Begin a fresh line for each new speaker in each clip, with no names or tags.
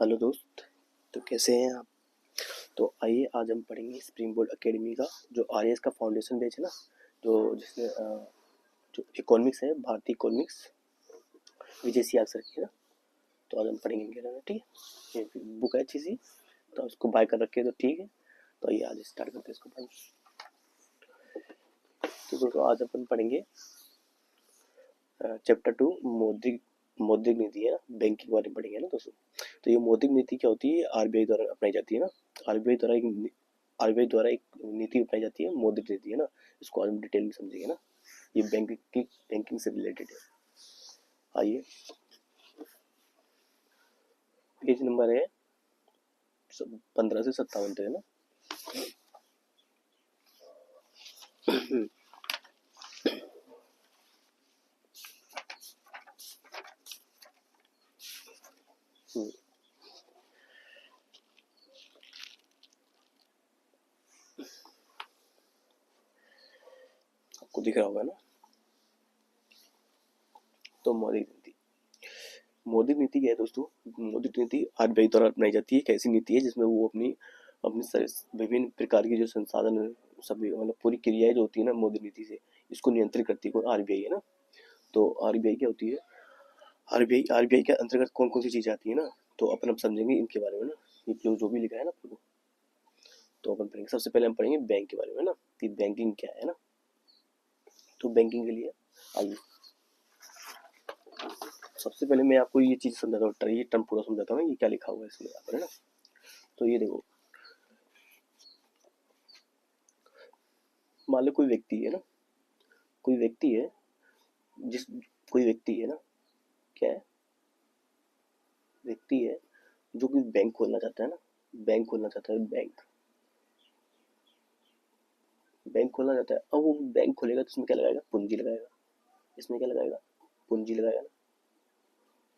Hello दोस्त। तो कैसे हैं आप? तो आइए आज हम पढ़ेंगे स्प्रिंग बोर्ड एकेडमी का जो आरएस का फाउंडेशन बैच है ना, जो जिसमें जो इकोनॉमिक्स है, भारतीय इकोनॉमिक्स विजय सियाल सर की है ना। तो आज हम पढ़ेंगे इनके बारे में, ठीक है। ये बुक है अच्छी सी, तो उसको बाय कर रखे तो ठीक है। तो आइए आज स्टार्ट करते हैं इसको पढ़ना। तो दोस्तों आज अपन पढ़ेंगे चैप्टर 2 मौद्रिक मौद्रिक नीति है ना, बैंकिंग के बारे में पढ़ेंगे ना दोस्तों। तो ये मौद्रिक नीति क्या होती है? आरबीआई द्वारा अपनाई जाती है ना। आरबीआई द्वारा एक आरबीआई द्वारा एक नीति अपनाई जाती है, मौद्रिक नीति है ना। इसको आज हम डिटेल में समझेंगे ना। ये बैंकिंग से रिलेटेड है। आइए, पेज नंबर है 15 से 57 तक है ना। हम्म, आपको दिख रहा होगा ना। तो मौद्रिक नीति क्या है दोस्तों? मौद्रिक नीति आरबीआई द्वारा अपनाई जाती है। एक ऐसी नीति है जिसमें वो अपनी अपनी विभिन्न प्रकार की जो संसाधन है, सभी मतलब पूरी क्रियाएं जो होती है ना मौद्रिक नीति से, इसको नियंत्रित करती है कौन? आरबीआई है ना। तो आरबीआई क्या होती है? आरबीआई के अंतर्गत कौन कौन सी चीजें आती है ना, तो अपन अब समझेंगे इनके बारे में ना। ये जो भी लिखा है ना आपको, तो अपन पढ़ेंगे। सबसे पहले हम पढ़ेंगे बैंक के बारे में ना, कि बैंकिंग क्या है ना। तो बैंकिंग के लिए आइए, सबसे पहले मैं आपको ये चीज समझाता हूँ, ये टर्म पूरा समझाता हूँ, ये क्या लिखा हुआ है इसमें यहाँ पर है ना। तो ये देखो, मान लो कोई व्यक्ति है ना, कोई व्यक्ति है जिस कोई व्यक्ति है ना, क्या है? व्यक्ति है जो कि बैंक खोलना चाहता है ना। बैंक खोलना चाहता है, बैंक खोलना चाहता है। अब वो बैंक खोलेगा तो इसमें क्या लगाएगा? पूंजी लगाएगा। इसमें क्या लगाएगा? पूंजी लगाएगा ना।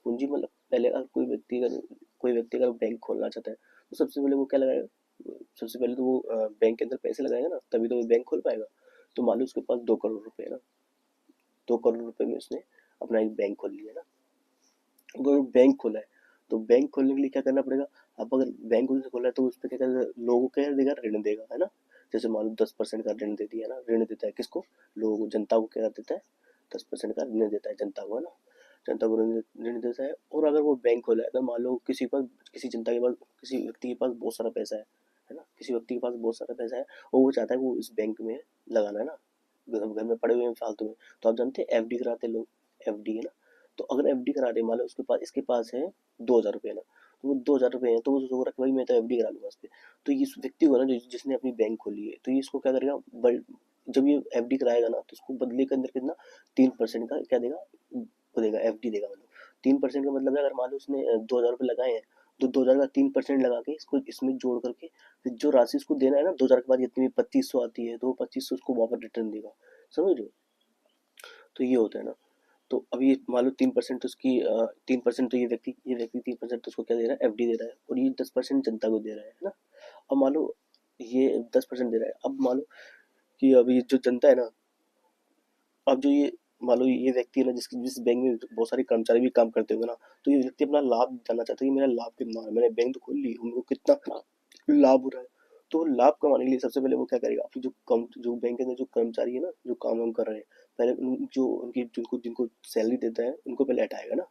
पूंजी मतलब पहले अगर कोई व्यक्ति अगर बैंक खोलना चाहता है तो सबसे पहले वो क्या लगाएगा? सबसे पहले तो वो बैंक के अंदर पैसे लगाएगा ना, तभी तो वो बैंक खोल पाएगा। तो मान लो उसके पास 2 करोड़ रुपए है ना। 2 करोड़ रुपए में उसने अपना एक बैंक खोल लिया ना। अगर बैंक खोला है तो बैंक खोलने के लिए क्या करना पड़ेगा? अब अगर बैंक उनसे खोला है तो उस पर क्या करेगा? लोगों को क्या देगा? ऋण देगा है ना। जैसे मान लो 10% का ऋण दे दिया ना। ऋण देता है किसको? लोगों को, जनता को क्या देता है? 10% का ऋण देता है जनता को है ना। जनता को ऋण देता है। और अगर वो बैंक खोला है तो मान लो किसी के पास, किसी जनता के पास, किसी व्यक्ति के पास बहुत सारा पैसा है ना। किसी व्यक्ति के पास बहुत सारा पैसा है और वो चाहता है कि वो इस बैंक में लगाना है ना। घर में पड़े हुए हैं फालतू में, तो आप जानते हैं एफडी कराते हैं लोग। एफडी है ना। तो अगर एफडी करा रहे, मान लो उसके पास, इसके पास है 2,000 रुपये ना। तो वो 2,000 रुपये हैं तो वो सोच रहा है कि भाई मैं तो एफडी करा लूंगा इस पे। तो इस व्यक्ति को ना, जिसने अपनी बैंक खोली है, तो ये इसको क्या करेगा? जब ये एफडी कराएगा ना तो उसको बदले के अंदर कितना? 3% का क्या देगा? वो देगा, एफडी देगा। मतलब 3% का मतलब है, अगर मान लो उसने 2,000 रुपये लगाए हैं तो 2,000 का 3% लगा के इसको इसमें जोड़ करके फिर जो राशि इसको देना है ना, 2,000 के बाद जितनी भी 2500 आती है तो वो 2500 उसको वापस रिटर्न देगा। समझ रहे हो? तो ये होता है ना। तो अब ये मान लो 3% तो उसकी 3% तो ये व्यक्ति 3% तो उसको क्या दे रहा है? एफडी दे रहा है। और ये 10% जनता को दे रहा है ना। अब मान लो ये 10% दे रहा है। अब मान लो कि अब ये जो जनता है ना, अब जो ये मान लो ये व्यक्ति है ना, जिस बैंक में बहुत सारे कर्मचारी भी काम करते होंगे ना, तो ये व्यक्ति अपना लाभ जानना चाहता है कि मेरा लाभ कितना है, मैंने बैंक तो खोल ली, उनको कितना लाभ हो रहा है। तो लाभ कमाने के लिए सबसे पहले वो क्या करेगा? अपनी जो बैंक के अंदर जो कर्मचारी है ना, जो काम वाम कर रहे हैं, पहले जो उनकी जिनको जिनको सैलरी देता है उनको पहले हटाएगा ना।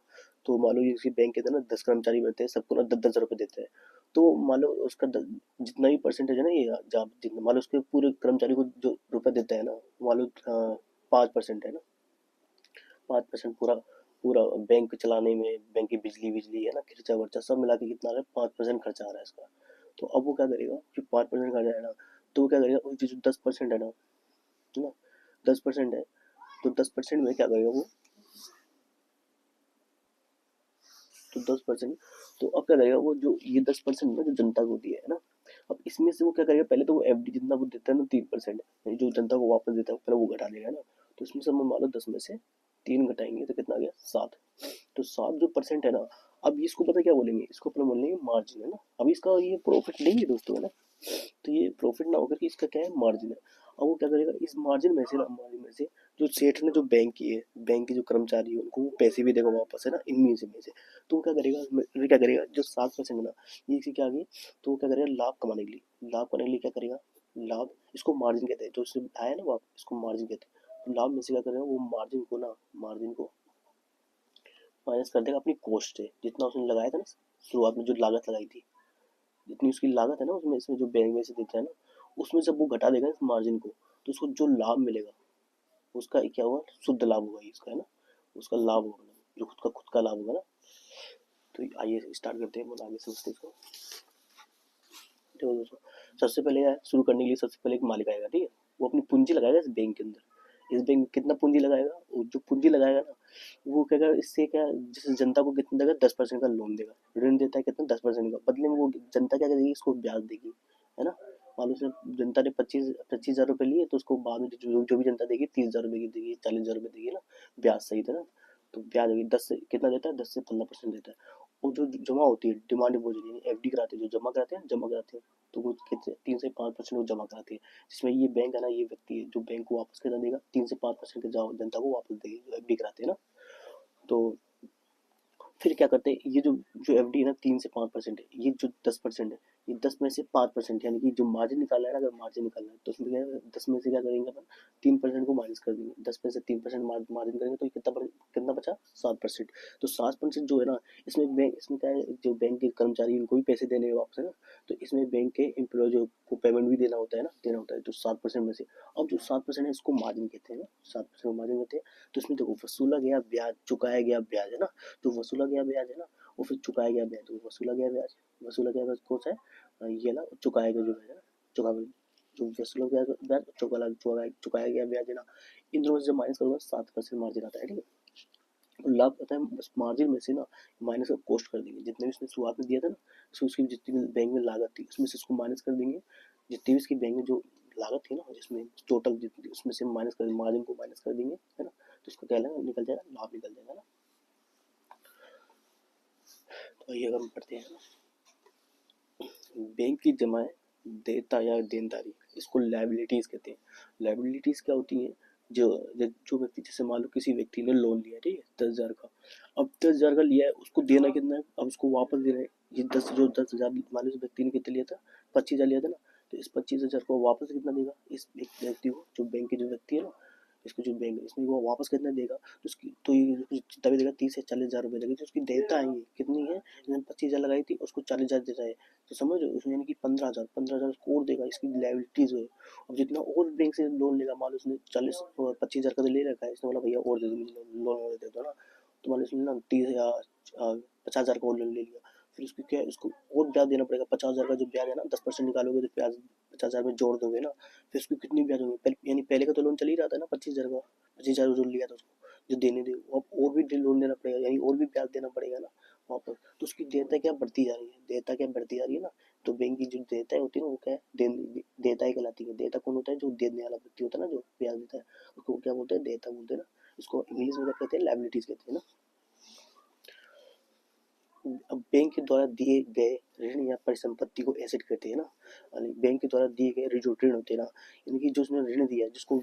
तो मान लो ये किसी बैंक के अंदर ना 10 कर्मचारी बैठते हैं, सबको ना 10-10 रुपये देते हैं। तो मान लो उसका जितना भी परसेंटेज है ना, ये जहाँ जितना मान लो उसके पूरे कर्मचारी को जो रुपये देता है ना, मान लो 5% है ना। 5% पूरा पूरा बैंक चलाने में, बैंक की बिजली बिजली है ना, खर्चा वर्चा सब मिला के कितना आ रहा है? 5% खर्चा आ रहा है इसका। तो अब वो क्या करेगा? जो 5% खर्चा है ना, तो वो क्या करेगा? वो जो 10% है ना, 10% है, तो 10% में क्या करेगा वो? तो 10%, तो अब क्या करेगा वो? जो ये 10% ना जो जनता को दिया है ना, अब इसमें से वो क्या करेगा? पहले तो वो एफडी जितना वो देता है ना, 3% जो जनता को वापस देता है पहले वो घटा देगा ना। तो इसमें से हम मान लो 10 में से 3 घटाएंगे तो कितना आ गया? 7। तो 7 जो परसेंट है ना, अब इसको पता क्या बोलेंगे? इसको अपना बोलेंगे मार्जिन है ना। अब इसका ये प्रॉफिट नहीं है दोस्तों है ना। तो ये प्रॉफिट ना होकर के इसका क्या है? मार्जिन है। अब वो क्या करेगा? इस मार्जिन में से ना, मार्जिन में से जो सेठ ने जो बैंक की है, बैंक के जो कर्मचारी है उनको वो पैसे भी देगा वापस, है ना, इनमें से। तो वो क्या करेगा, ये क्या करेगा, जो 7% ना, ये इसी क्या आ गई, तो वो क्या करेगा, लाभ कमाने के लिए, लाभ करने के लिए क्या करेगा, लाभ, इसको मार्जिन कहते हैं, जो उससे आया ना वापस, इसको मार्जिन कहते हैं। तो लाभ में से क्या करेगा, वो मार्जिन को ना, मार्जिन को माइनस कर देगा अपनी कॉस्ट से, जितना उसने लगाया था ना शुरुआत में, जो लागत लगाई थी, जितनी उसकी लागत है ना उसमें, इसमें जो बैंक में से देता है ना, उसमें जब वो घटा देगा इस मार्जिन को, तो उसको जो लाभ मिलेगा उसका क्या हुआ, शुद्ध लाभ होगा इसका, है ना, उसका लाभ होगा, जो खुद का लाभ होगा ना। तो आइए स्टार्ट करते हैं, मतलब आगे समझते हैं इसको। देखो दोस्तों, सबसे पहले यार शुरू करने के लिए सबसे पहले एक मालिक आएगा, ठीक है, वो अपनी पूंजी लगाएगा इस बैंक के अंदर। इस बैंक में कितना पूंजी लगाएगा, वो जो पूंजी लगाएगा ना, वो क्या करेगा, इससे क्या, जैसे जनता को कितना देगा, 10% का लोन देगा, ऋण देता है कितना, 10% का, बदले में वो जनता क्या करेगी, इसको ब्याज देगी, है ना। मान लो उसने, जनता ने 25,000 रुपये लिए, तो उसको बाद में जो भी जनता देगी 30,000 रुपये की देगी, 40,000 रुपये देगी ना, ब्याज सहित, है ना। तो ब्याज देगी, 10 से कितना देता है, 10 से 15% देता है। और जो जमा होती है डिमांड डिपॉजिट, यानी एफडी कराते हैं, जो जमा कराते हैं, तो वो कितने, 3 से 5% वो जमा कराते हैं, जिसमें ये बैंक है ना, ये व्यक्ति है जो बैंक को वापस कितना देगा, 3 से 5% जनता को वापस देगी, जो एफडी कराते हैं ना। तो फिर क्या करते हैं, ये जो एफडी है ना, 3 से 5% है, ये जो 10% है, ये 10 में से 5%, यानी कि जो मार्जिन निकालना है ना, अगर मार्जिन निकालना है तो उसमें क्या है, 10 में से क्या करेंगे अपन, 3% को माइनस कर देंगे, 10 में से 3% मार्जिन करेंगे, तो ये कितना बचा, 7%। तो 7% जो है ना, इसमें क्या है, जो बैंक के कर्मचारी उनको भी पैसे देने हैं वापस, है ना। तो इसमें बैंक के एम्प्लॉय जो को पेमेंट भी देना होता है ना, देना होता है, तो 7% में से। अब जो 7% है इसको मार्जिन कहते हैं ना, 7% को मार्जिन कहते हैं। तो इसमें देखो, वसूला गया ब्याज, चुकाया गया ब्याज, है ना, जो वसूला गया ब्याज है ना, वो फिर चुकाया गया ब्याज, तो वसूला गया ब्याज कौन सा है, ये ना, चुकाया गया जो ब्याज है ना, चुका जो वसूला गया ब्याज, चुकाया गया ब्याज है ना, इन दोनों से जब माइनस करोगे 7% मार्जिन आता है, ठीक है। और लाभ आता है, बस मार्जिन में से ना माइनस का कॉस्ट कर देंगे, जितने भी उसने शुरुआत में दिया था ना, तो उसकी जितनी भी बैंक में लागत थी उसमें से इसको माइनस कर देंगे, जितनी भी इसकी बैंक में जो लागत थी ना, जिसमें टोटल जितनी, उसमें से माइनस कर, मार्जिन को माइनस कर देंगे, है ना। तो इसका क्या निकल जाएगा, लाभ निकल जाएगा ना। तो ये हम पढ़ते हैं, बैंक की जमाएं, देयता या देनदारी, इसको लायबिलिटीज कहते हैं। लायबिलिटीज क्या होती हैं, जो व्यक्ति, जैसे मान लो किसी व्यक्ति ने लोन लिया, ठीक है, 10,000 का, अब 10,000 का लिया है, उसको देना कितना है, अब उसको वापस देना है, ये 10,000, मान लो इस व्यक्ति ने कितना लिया था, 25,000 लिया था ना, तो इस 25,000 को वापस कितना देगा, इस व्यक्ति को, जो बैंक के जो व्यक्ति है ना, इसको जो बैंक है इसमें वो वापस कितना देगा, तो उसकी, तो ये जितना भी देगा 30 से 40,000 रुपये देगा, तो उसकी देयता आएंगी कितनी है, इसने 25,000 लगाई थी, उसको 40,000 दे रहा है, तो समझ रहे हो, उसमें यानी कि 15,000 उसको और देगा, इसकी लायबिलिटीज है। अब जितना और बैंक से लोन लेगा, मान लो उसने 25,000 का तो ले रखा है, इसने बोला भैया और दे दो, लोन दे दो ना, तो मान लो इसने ना 30 या 50,000 का और लोन ले लिया, फिर उसको क्या है, उसको और ब्याज देना पड़ेगा, 50,000 का जो ब्याज है ना, 10% निकालोगे तो ब्याज 50,000 में जोड़ दोगे ना, फिर उसकी कितनी ब्याज होगी, यानी पहले का तो लोन चल ही रहा था ना, 25,000 का, 25,000 जो लिया था उसको, जो देने दे, अब और भी लोन देना पड़ेगा, यानी और भी ब्याज देना पड़ेगा ना वापस, तो उसकी देयता क्या बढ़ती जा रही है, देयता क्या बढ़ती जा रही है ना। तो बैंक की जो देयता होती है ना, वो क्या है, देयता कहलाती है। देयता कौन होता है, जो देने वाला व्यक्ति होता है ना, जो ब्याज देता है, उसको क्या बोलते हैं, देयता बोलते हैं ना। इसको इंग्लिश में क्या कहते हैं, लायबिलिटीज कहते हैं ना। अब बैंक के द्वारा दिए गए ऋण या परिसंपत्ति को एसेट कहते हैं ना, यानी बैंक के द्वारा दिए गए जो ऋण होते हैं ना, यानी कि जो उसने ऋण दिया है, जिसको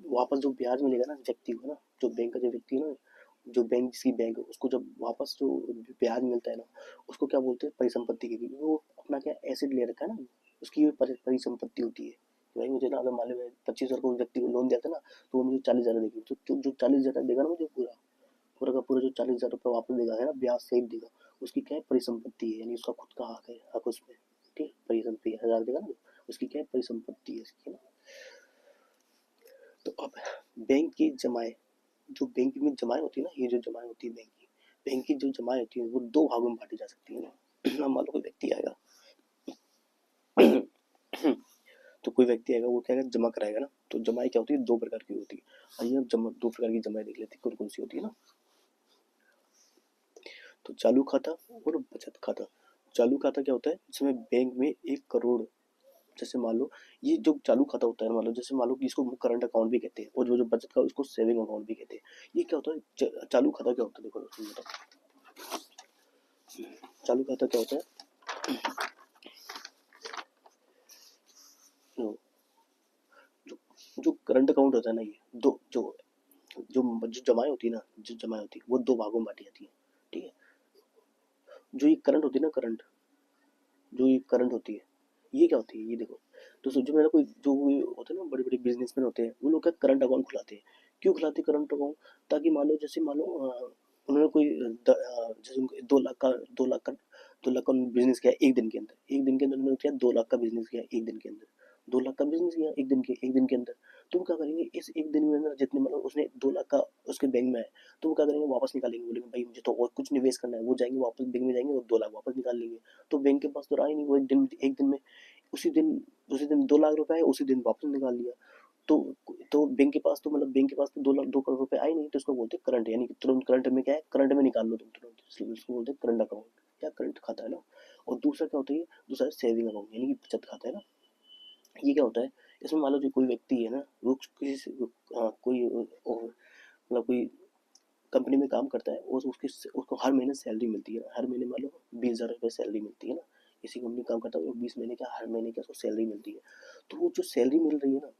वापस जो ब्याज मिलेगा ना व्यक्ति को ना, जो बैंक का जो व्यक्ति है ना, जो बैंक, जिसकी बैंक है, उसको जब वापस जो ब्याज मिलता है ना, उसको क्या बोलते हैं, परिसंपत्ति की, क्योंकि वो अपना क्या एसेट ले रखा है ना, उसकी ये परिसंपत्ति होती है। कि भाई मुझे ना, अगर मान लो 25,000 को व्यक्ति को लोन दिया था ना, तो वो मुझे 40,000 देगी, तो जो 40,000 देगा ना मुझे, पूरा पूरा का पूरा जो 40,000 रुपये वापस देगा, है ना, ब्याज सहित देगा, उसकी क्या है, परिसंपत्ति है, यानी उसका खुद का हक है, हक उसमें, ठीक, परिसंपत्ति 1,000 देगा ना, उसकी क्या है, परिसंपत्ति है इसकी, है ना। तो अब बैंक की जमाएं, जो बैंक में जमाएं होती है ना, ये जो जमाएं होती है बैंक की जो जमाएं होती है, वो दो भागों में बांटी जा सकती है ना। मान लो कोई व्यक्ति आएगा, तो कोई व्यक्ति आएगा, वो क्या है, जमा कराएगा ना, तो जमाएं क्या होती है, दो प्रकार की होती है। आइए अब दो प्रकार की जमाएं देख लेते हैं, कौन कौन सी होती है ना। तो चालू खाता और बचत खाता। चालू खाता क्या होता है, जिसमें बैंक में 1 करोड़, जैसे मान लो, ये जो चालू खाता होता है, मान लो, जैसे मान लो कि इसको करंट अकाउंट भी कहते हैं, और जो जो बचत का उसको सेविंग अकाउंट भी कहते हैं। ये क्या होता है, चालू खाता क्या होता है, देखो चालू खाता क्या होता है, जो जो करंट अकाउंट होता है ना, ये दो जो जमाएं होती है ना, जो जमाएं होती है वो दो भागों में बांटी जाती है, ठीक है। जो ये करंट होती है ना, जो ये करंट होती है, ये क्या होती है, ये देखो। तो जो मेरा कोई जो कोई होते हैं ना, बड़े बड़े बिजनेसमैन होते हैं, वो लोग क्या करंट अकाउंट खुलाते हैं। क्यों खुलाते हैं करंट अकाउंट? ताकि मान लो, जैसे मान लो उन्होंने कोई जैसे उनको 2 लाख का बिजनेस किया एक दिन के अंदर उन्होंने क्या 2 लाख का बिजनेस किया एक दिन के अंदर, 2 लाख का बिजनेस किया एक दिन के अंदर। तो वो क्या करेंगे, इस एक दिन में ना जितने मतलब उसने 2 लाख का उसके बैंक में है, तो वो क्या करेंगे, वापस निकालेंगे, बोलेंगे भाई मुझे तो और कुछ निवेश करना है, वो जाएंगे वापस बैंक में जाएंगे और 2 लाख वापस निकाल लेंगे। तो बैंक के पास तो रहा ही नहीं, वो एक दिन में उसी दिन 2 लाख रुपए आए, उसी दिन वापस निकाल लिया। तो बैंक के पास तो मतलब बैंक के पास तो 2 करोड़ रुपए आए नहीं, तो इसको बोलते हैं करंट, यानी कि तुरंत करंट में क्या है, करंट में निकाल लो तुम तुरंत, इसलिए इसको बोलते हैं करंट अकाउंट, क्या करंट खाता है ना। और दूसरा क्या होता है, दूसरा सेविंग अकाउंट यानी कि बचत खाता है ना। ये क्या होता है, इसमें मान लो जो कोई व्यक्ति है ना, वो किसी से कोई मतलब कोई कंपनी में काम करता है और उसको हर महीने सैलरी मिलती है, हर महीने मान लो 20,000 रुपये सैलरी मिलती है ना। किसी कंपनी में काम करता है और 20 महीने का हर महीने का उसको सैलरी मिलती है। तो वो जो सैलरी मिल रही है ना,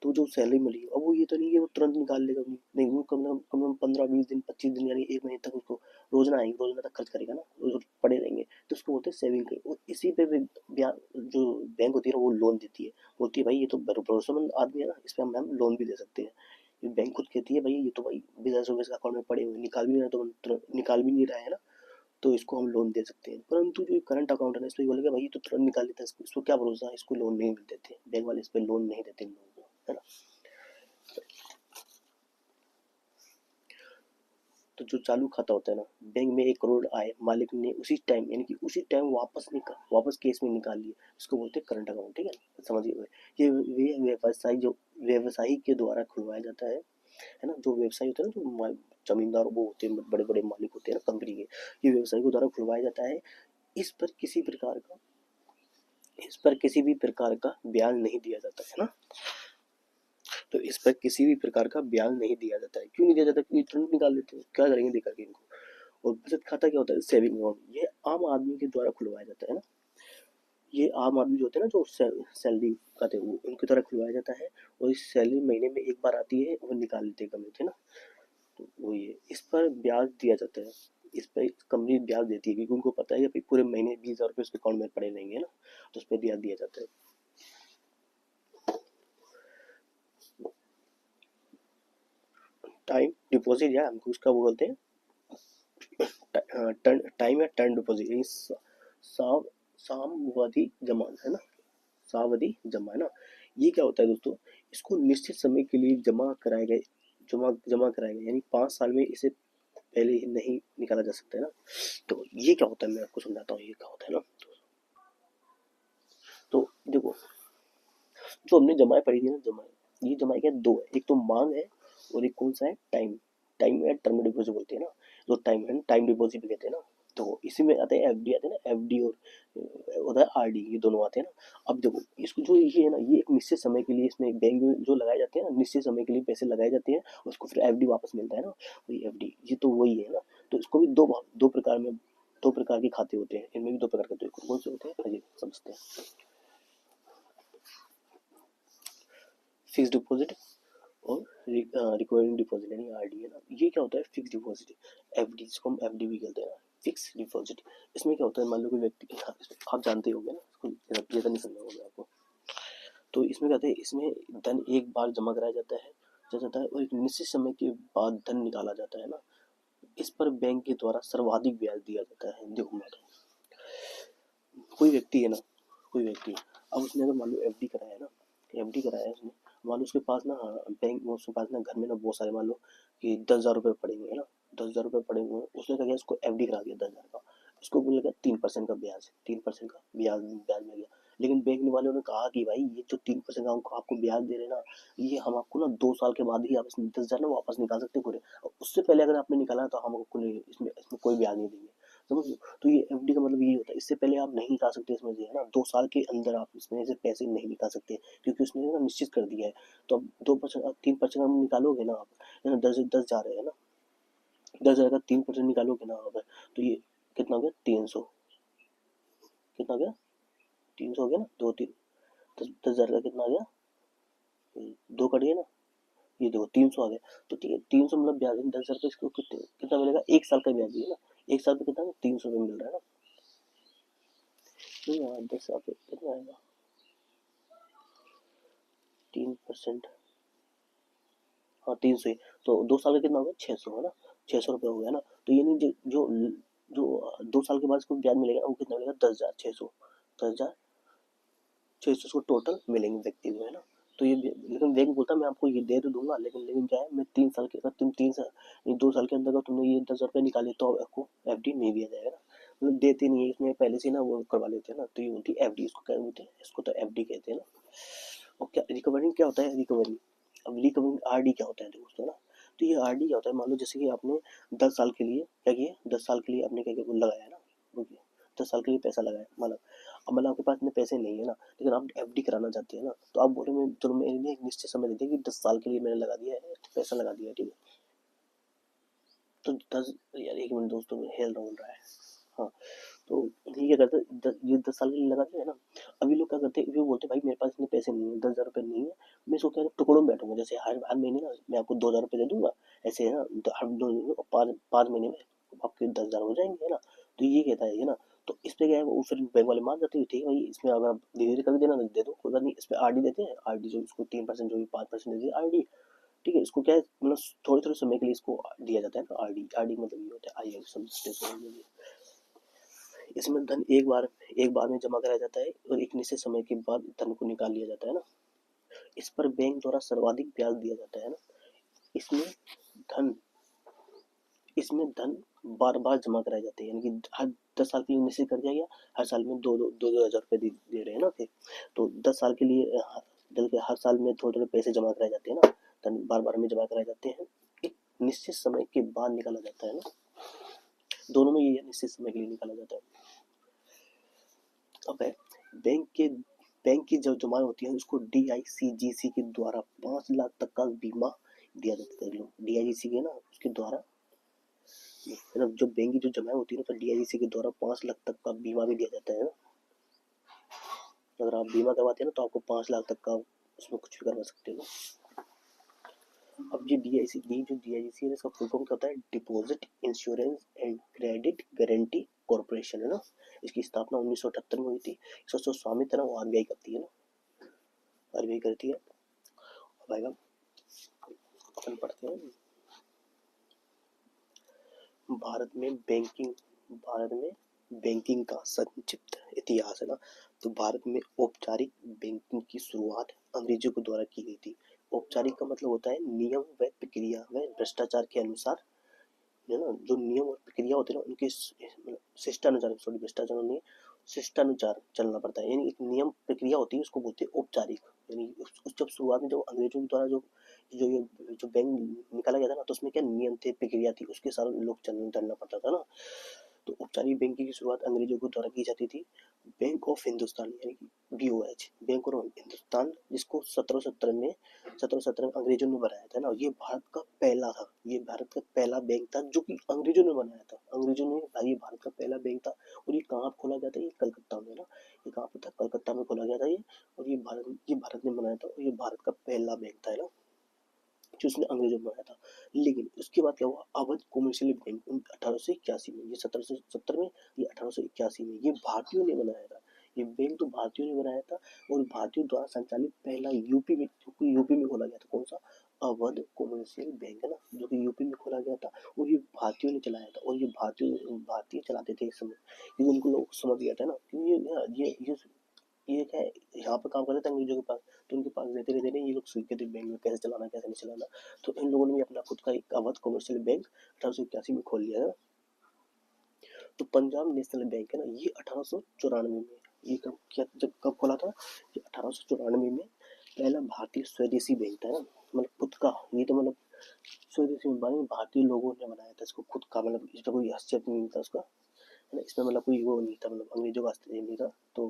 तो जो सैलरी मिली है, अब वो ये तो नहीं है वो तुरंत निकाल लेगा अपनी, नहीं वो कम 15 20 दिन 25 दिन यानी एक महीने तक उसको रोजाना आएंगे, रोजाना तक खर्च करेगा ना, पड़े रहेंगे, तो उसको बोलते हैं सेविंग के। और इसी पे ब्याज जो बैंक होती है ना वो लोन देती है, बोलती है भाई ये तो भरोसेमंद आदमी है ना, इस पे हम लोन भी दे सकते हैं। बैंक खुद कहती है भाई ये तो भाई 20,000 रुपये का अकाउंट में पड़े हुए, निकाल भी नहीं रहा, तो निकाल भी नहीं रहा है ना, तो इसको हम लोन दे सकते हैं। परंतु जो करंट अकाउंट है ना, इसमें बोलेगा भाई ये तो तुरंत निकाल लेता है, इसको क्या भरोसा है, इसको लोन नहीं देते, बैंक वाले इस पे लोन नहीं देते इन लोगों को, है ना। तो जो चालू खाता होता है ना, बैंक में 1 करोड़ आए, मालिक ने उसी टाइम यानी कि उसी टाइम वापस केस में निकाल लिया, इसको बोलते हैं करंट अकाउंट, ठीक है, समझिए। ये व्यवसाय जो व्यवसायी के द्वारा खुलवाया जाता है ना, जो व्यवसाय होता है ना, जो जमींदार वो होते हैं, बड़े बड़े मालिक होते हैं ना कंपनी के, ये व्यवसायी के द्वारा खुलवाया जाता है। इस पर किसी प्रकार का इस पर किसी भी प्रकार का ब्याज नहीं दिया जाता है ना। तो इस पर किसी भी प्रकार का ब्याज नहीं दिया जाता है। क्यों नहीं दिया जाता, क्योंकि तुरंत निकाल लेते हैं, क्या करेंगे देकर के इनको। और बचत खाता क्या होता है, सेविंग अकाउंट, ये आम आदमी के द्वारा खुलवाया जाता है ना। ये आम आदमी जो होते हैं ना, जो सैलरी खाते हैं वो उनके द्वारा खुलवाया जाता है। और इस सैलरी महीने में एक बार आती है, वो निकाल लेते हैं कंपनी से ना। तो वो ये इस पर ब्याज दिया जाता है, इस पर कंपनी ब्याज देती है, क्योंकि उनको पता है कि पूरे महीने 20,000 रुपये उसके अकाउंट में पड़े रहेंगे ना, तो उस पर ब्याज दिया जाता है। टाइम डिपॉजिट या हमको उसका वो बोलते हैं टाइम या टर्म डिपॉजिट, साव सामवधी जमा है ना, सावधि जमा है ना। ये क्या होता है दोस्तों, इसको निश्चित समय के लिए जमा कराया गया, यानी 5 साल में इसे पहले ही नहीं निकाला जा सकता है ना। तो ये क्या होता है, मैं आपको समझाता हूँ ये क्या होता है ना। तो देखो, जो हमने जमाएं पढ़ी थी ना, ये जमाएं क्या दो है, एक तो मांग है और एक कौन सा है, टाइम। टाइम या टर्म डिपॉजिट बोलते हैं ना, जो टाइम है टाइम डिपॉजिट भी कहते हैं ना। तो इसी में आते हैं एफडी, आते हैं ना एफडी, और होता है आरडी, ये दोनों आते हैं ना। अब देखो इसको जो ये है ना, ये एक निश्चित समय के लिए इसमें बैंक में जो लगाए जाते हैं ना, निश्चित समय के लिए पैसे लगाए जाते हैं, उसको फिर एफडी वापस मिलता है ना, वही एफडी, ये तो वही है ना। तो इसको भी दो प्रकार के खाते होते हैं, इनमें भी दो प्रकार के, कौन से होते हैं आइए समझते हैं। फिक्स डिपॉजिट और रिकरिंग डिपॉजिट यानी आरडी है ना। ये क्या होता है, फिक्स डिपॉजिट, एफडी, जिसको हम एफडी भी कहते हैं ना, फिक्स डिपॉजिट। इसमें क्या होता है, मान लो कोई व्यक्ति, आप जानते होंगे ना, ज़्यादा नहीं समझा होगा आपको। तो इसमें क्या होता है, इसमें धन एक बार जमा कराया जाता है और एक निश्चित समय के बाद धन निकाला जाता है ना। इस पर बैंक के द्वारा सर्वाधिक ब्याज दिया जाता है। देखो मैं कोई व्यक्ति है ना, कोई व्यक्ति, अब उसने अगर मान लो एफडी कराया है ना, एफडी कराया है उसने, मान लो उसके पास ना बैंक में, उसके पास ना घर में ना बहुत सारे, मान लो कि 10,000 रुपये पड़े हुए हैं ना, 10,000 रुपये पड़े हुए हैं, उसने क्या किया, उसको एफडी करा दिया 10,000 का, इसको बोलेगा 3% का ब्याज, 3% का ब्याज मिल गया। लेकिन बैंक वाले ने कहा कि भाई ये जो 3% का आपको ब्याज दे रहे हैं ना, ये हम आपको ना 2 साल के बाद ही आप इसमें 10,000 ना वापस निकाल सकते हैं पूरे, उससे पहले अगर आपने निकाला तो हम आपको नहीं, इसमें कोई ब्याज नहीं देंगे, समझ लो। तो ये एफडी का मतलब यही होता है, इससे पहले आप नहीं निकाल सकते इसमें से, है ना, 2 साल के अंदर आप इसमें से पैसे नहीं निकाल सकते, क्योंकि उसने ना निश्चित कर दिया है। तो अब 2%, 3% हम निकालोगे ना आप, है ना, 10 जा रहे हैं ना, 10,000 का 3% निकालोगे ना आप, तो ये कितना हो गया, 300, कितना हो गया, 300 हो गया ना, 2 3, 10,000 का कितना आ गया, 2 कट गया ना, ये देखो 300 आ गया, तो ठीक है 300 मतलब ब्याज 10,000 रुपये, इसको कितना मिलेगा, 1 साल का ब्याज है ना, 1 साल पे कितना 300 रुपये मिल रहा है ना। तो यहाँ 10 साल पे कितना आएगा, 3%, हाँ 300 ही, तो 2 साल का कितना होगा 600 है ना, 600 रुपये हो गया ना। तो यानी जो जो 2 साल के बाद इसको ब्याज मिलेगा वो कितना मिलेगा, 10,600, 10,600 इसको टोटल मिलेंगे व्यक्ति को है ना। तो ये लेकिन बैंक बोलता है मैं आपको ये दे तो दूंगा, लेकिन क्या है, मैं 3 साल के, अगर तुम 3 साल 2 साल के अंदर अगर तुमने ये 10,000 रुपये निकाले तो आपको एफडी नहीं दिया जाएगा ना, मतलब देते नहीं है, इसमें पहले से ना वो करवा लेते हैं ना, तो ये होती है एफडी, इसको क्या बोलते हैं, इसको तो एफडी कहते हैं ना। और क्या रिकवरिंग क्या होता है, रिकवरी, अब रिकवरिंग आरडी क्या होता है दोस्तों ना। तो ये आरडी क्या होता है, मान लो जैसे कि आपने 10 साल के लिए क्या किया, 10 साल के लिए आपने क्या किया, लगाया ना, ओके 10 साल के लिए पैसा लगाया, मतलब अब मतलब आपके पास इतने पैसे नहीं है ना, लेकिन आप एफडी कराना चाहते हैं ना, तो आप बोले मैं चलो मैंने एक निश्चित समय दे दिया कि 10 साल के लिए मैंने लगा दिया है, पैसा लगा दिया है, ठीक है। तो 10 यार 1 मिनट दोस्तों में हेल राउंड रहा है, हाँ। तो ये क्या करते हैं, ये 10 साल के लिए लगा दिया है ना। अभी लोग क्या करते हैं, वो बोलते हैं भाई मेरे पास इतने पैसे नहीं है, 10,000 रुपये नहीं है, मैं इसको क्या टुकड़ों में बैठूंगा, जैसे हर हर महीने ना मैं आपको 2,000 रुपये दे दूंगा, ऐसे है ना, हर 5 महीने में आपके 10,000 हो जाएंगे है ना। तो ये कहता है ना, तो इस पे क्या है, वो फिर बैंक वाले मान जाते हैं, ठीक है भाई इसमें अगर आप धीरे धीरे कर देना दे दो, कोई बात नहीं, इस पे आरडी देते हैं, आरडी जो इसको 3% जो भी 5% देते हैं आरडी, ठीक है। इसको क्या है, मतलब थोड़े थोड़े समय के लिए इसको दिया जाता है ना आरडी, आरडी मतलब ये होता है आई समझते, इसमें धन एक बार में जमा कराया जाता है और एक निश्चित समय के बाद धन को निकाल लिया जाता है ना। इस पर बैंक द्वारा सर्वाधिक ब्याज दिया जाता है ना। इसमें धन इसमें धन बार बार जमा कराए जाते हैं, यानी कि हर 10 साल के लिए निश्चित कर दिया गया, हर साल में दो हजार रुपये दे रहे हैं ना फिर, तो 10 साल के लिए दल के हर साल में थोड़े थोड़े पैसे जमा कराए जाते हैं ना, धन बार बार में जमा कराए जाते हैं, एक निश्चित समय के बाद निकाला जाता है ना, दोनों में ये निश्चित समय के लिए निकाला जाता है। अब है बैंक की जो जमा होती है उसको DICGC के द्वारा 5 लाख तक का बीमा दिया जाता है, DICGC के ना उसके द्वारा, मतलब जो बैंक की जो जमा होती है ना, तो DICGC के द्वारा 5 लाख तक का बीमा भी दिया जाता है ना। अगर आप बीमा करवाते हैं ना तो आपको 5 लाख तक का उसमें कुछ भी करवा सकते हो। अब ये DICGC है, इसका फुल फॉर्म क्या होता है, deposit insurance and credit guarantee corporation है ना। इसकी स्थापना 1978 में हुई थी, इसका स्वामित्व है ना वो RBI करती है ना, RBI करती है। अब आएगा अपन पढ़ते हैं, भारत में बैंकिंग का संक्षिप्त इतिहास है ना। तो भारत में औपचारिक बैंकिंग की शुरुआत अंग्रेजों के द्वारा की गई थी। औपचारिक का मतलब होता है नियम व प्रक्रिया व भ्रष्टाचार के अनुसार, है ना, जो नियम और प्रक्रिया होते हैं ना उनके शिष्टानुसार, सॉरी भ्रष्टाचार नहीं, शिष्टानुसार चलना पड़ता है, यानी एक नियम प्रक्रिया होती है उसको बोलते हैं औपचारिक। यानी उस जब शुरुआत में जब अंग्रेजों के द्वारा जो जो ये जो बैंक निकाला गया था ना, तो उसमें क्या नियम थे, प्रक्रिया थी, उसके साथ लोग चलना पड़ता था ना। तो औपचारिक बैंकिंग की शुरुआत अंग्रेजों के द्वारा की जाती थी। बैंक ऑफ हिंदुस्तान यानी कि BOH, बैंक ऑफ हिंदुस्तान, जिसको 1717 में अंग्रेजों ने बनाया था ना, ये भारत का पहला था, ये भारत का पहला बैंक था जो कि अंग्रेजों ने बनाया था, अंग्रेजों ने भाई ये भारत का पहला बैंक था। और ये कहाँ खोला गया था, ये कलकत्ता में ना, ये कहाँ पर था, कलकत्ता में खोला गया था ये। और ये भारत ने बनाया था, और ये भारत का पहला बैंक था ना, जो उसने अंग्रेजों ने बनाया था। लेकिन उसके बाद क्या हुआ, अवध कॉमर्शियल बैंक 1881 में, ये 1770 में, ये 1881 में, ये भारतीयों ने बनाया था। ये बैंक तो भारतीयों ने बनाया था, और भारतीयों द्वारा संचालित पहला यूपी में खोला गया था, कौन सा, अवध कॉमर्शियल बैंक है ना, जो कि यूपी में खोला गया था। और ये भारतीयों ने चलाया था, और ये भारतीय चलाते थे इस समय, क्योंकि उनको लोग समझ गया था ना, क्योंकि ये क्या है, यहाँ पर काम करते थे अंग्रेजों के पास, तो उनके पास रहते रहते नहीं, ये लोग सीखते थे बैंक में कैसे चलाना कैसे नहीं चलाना। तो इन लोगों ने भी अपना खुद का एक अवध कमर्शियल बैंक 1881 में खोल लिया है। तो पंजाब नेशनल बैंक है ना, ये 1894 में, ये कब खोला था, ये 1894 में पहला भारतीय स्वदेशी बैंक था ना, मतलब खुद का, ये तो मतलब स्वदेशी में भारतीय लोगों ने बनाया था इसको खुद का, मतलब इसमें कोई हस्तक्षेप नहीं था उसका, है ना, इसमें मतलब कोई वो नहीं था, मतलब अंग्रेजों का हस्तक्षेप नहीं था। तो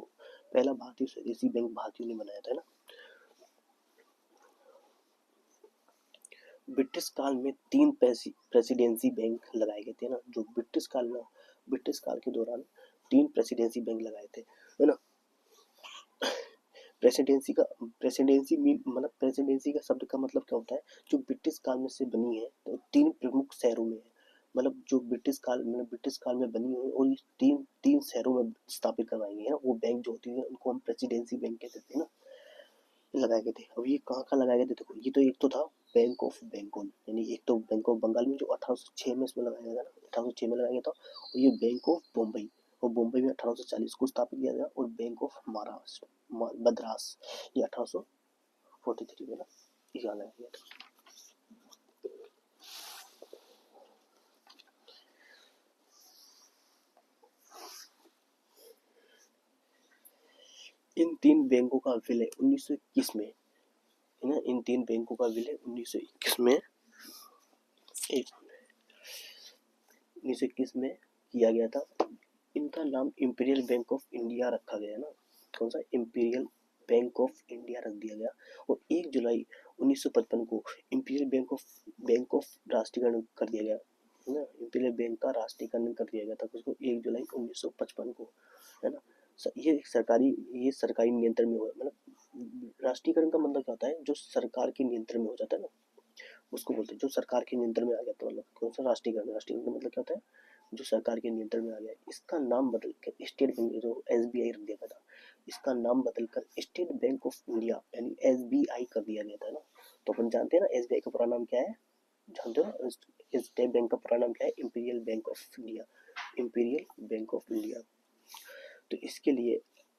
पहला भारतीय स्वदेशी बैंक भारतीयों ने बनाया था ना। ब्रिटिश काल में 3 प्रेसिडेंसी बैंक लगाए गए थे ना, जो ब्रिटिश काल के दौरान 3 प्रेसिडेंसी बैंक लगाए थे, है ना। प्रेसिडेंसी मीन मतलब प्रेसिडेंसी का शब्द का मतलब क्या होता है, जो ब्रिटिश काल में से बनी है, तो 3 प्रमुख शहरों में है, मतलब जो ब्रिटिश काल में बनी हुई और ये तीन शहरों में स्थापित करवाई गई है ना, वो बैंक जो होती है उनको हम प्रेसिडेंसी बैंक कहते थे ना, लगाए गए थे। अब ये कहाँ लगाए गए थे, देखो ये तो एक तो था बैंक ऑफ बंगाल, यानी एक तो बैंक ऑफ बंगाल में जो 1806 में इसमें लगाया गया था ना, 1806 में लगाया गया था, और ये बैंक ऑफ बम्बई, और बम्बई में 1840 को स्थापित किया गया, और बैंक ऑफ महाराष्ट्र मद्रास ये 1843 में ना ये लगाया गया था। इन तीन बैंकों का विलय 1921 में है ना, इन तीन बैंकों का विलय 1921 में 1921 में किया गया था। इनका नाम इंपीरियल बैंक ऑफ इंडिया रखा गया ना, कौन सा, इंपीरियल बैंक ऑफ इंडिया रख दिया गया, और 1 जुलाई 1955 को इंपीरियल बैंक ऑफ राष्ट्रीयकरण कर दिया गया है ना, इंपीरियल बैंक का राष्ट्रीयकरण कर दिया गया था उसको 1 जुलाई 1955 को, है ना। ये सरकारी नियंत्रण में हुआ, मतलब राष्ट्रीयकरण का मतलब क्या होता है, जो सरकार के नियंत्रण में हो जाता है ना, उसको बोलते हैं, जो सरकार के नियंत्रण में आ गया, तो मतलब कौन सा राष्ट्रीयकरण, राष्ट्रीयकरण का मतलब क्या होता है, जो सरकार के नियंत्रण में आ गया। इसका नाम बदल कर स्टेट बैंक, जो एसबीआई रख दिया था, इसका नाम बदलकर स्टेट बैंक ऑफ इंडिया यानी एसबीआई कर दिया गया था ना। तो अपन जानते हैं ना एसबीआई का पूरा नाम क्या है, जानते हो, स्टेट बैंक का पूरा नाम क्या है, imperial bank of India, imperial bank of India. तो इसके लिए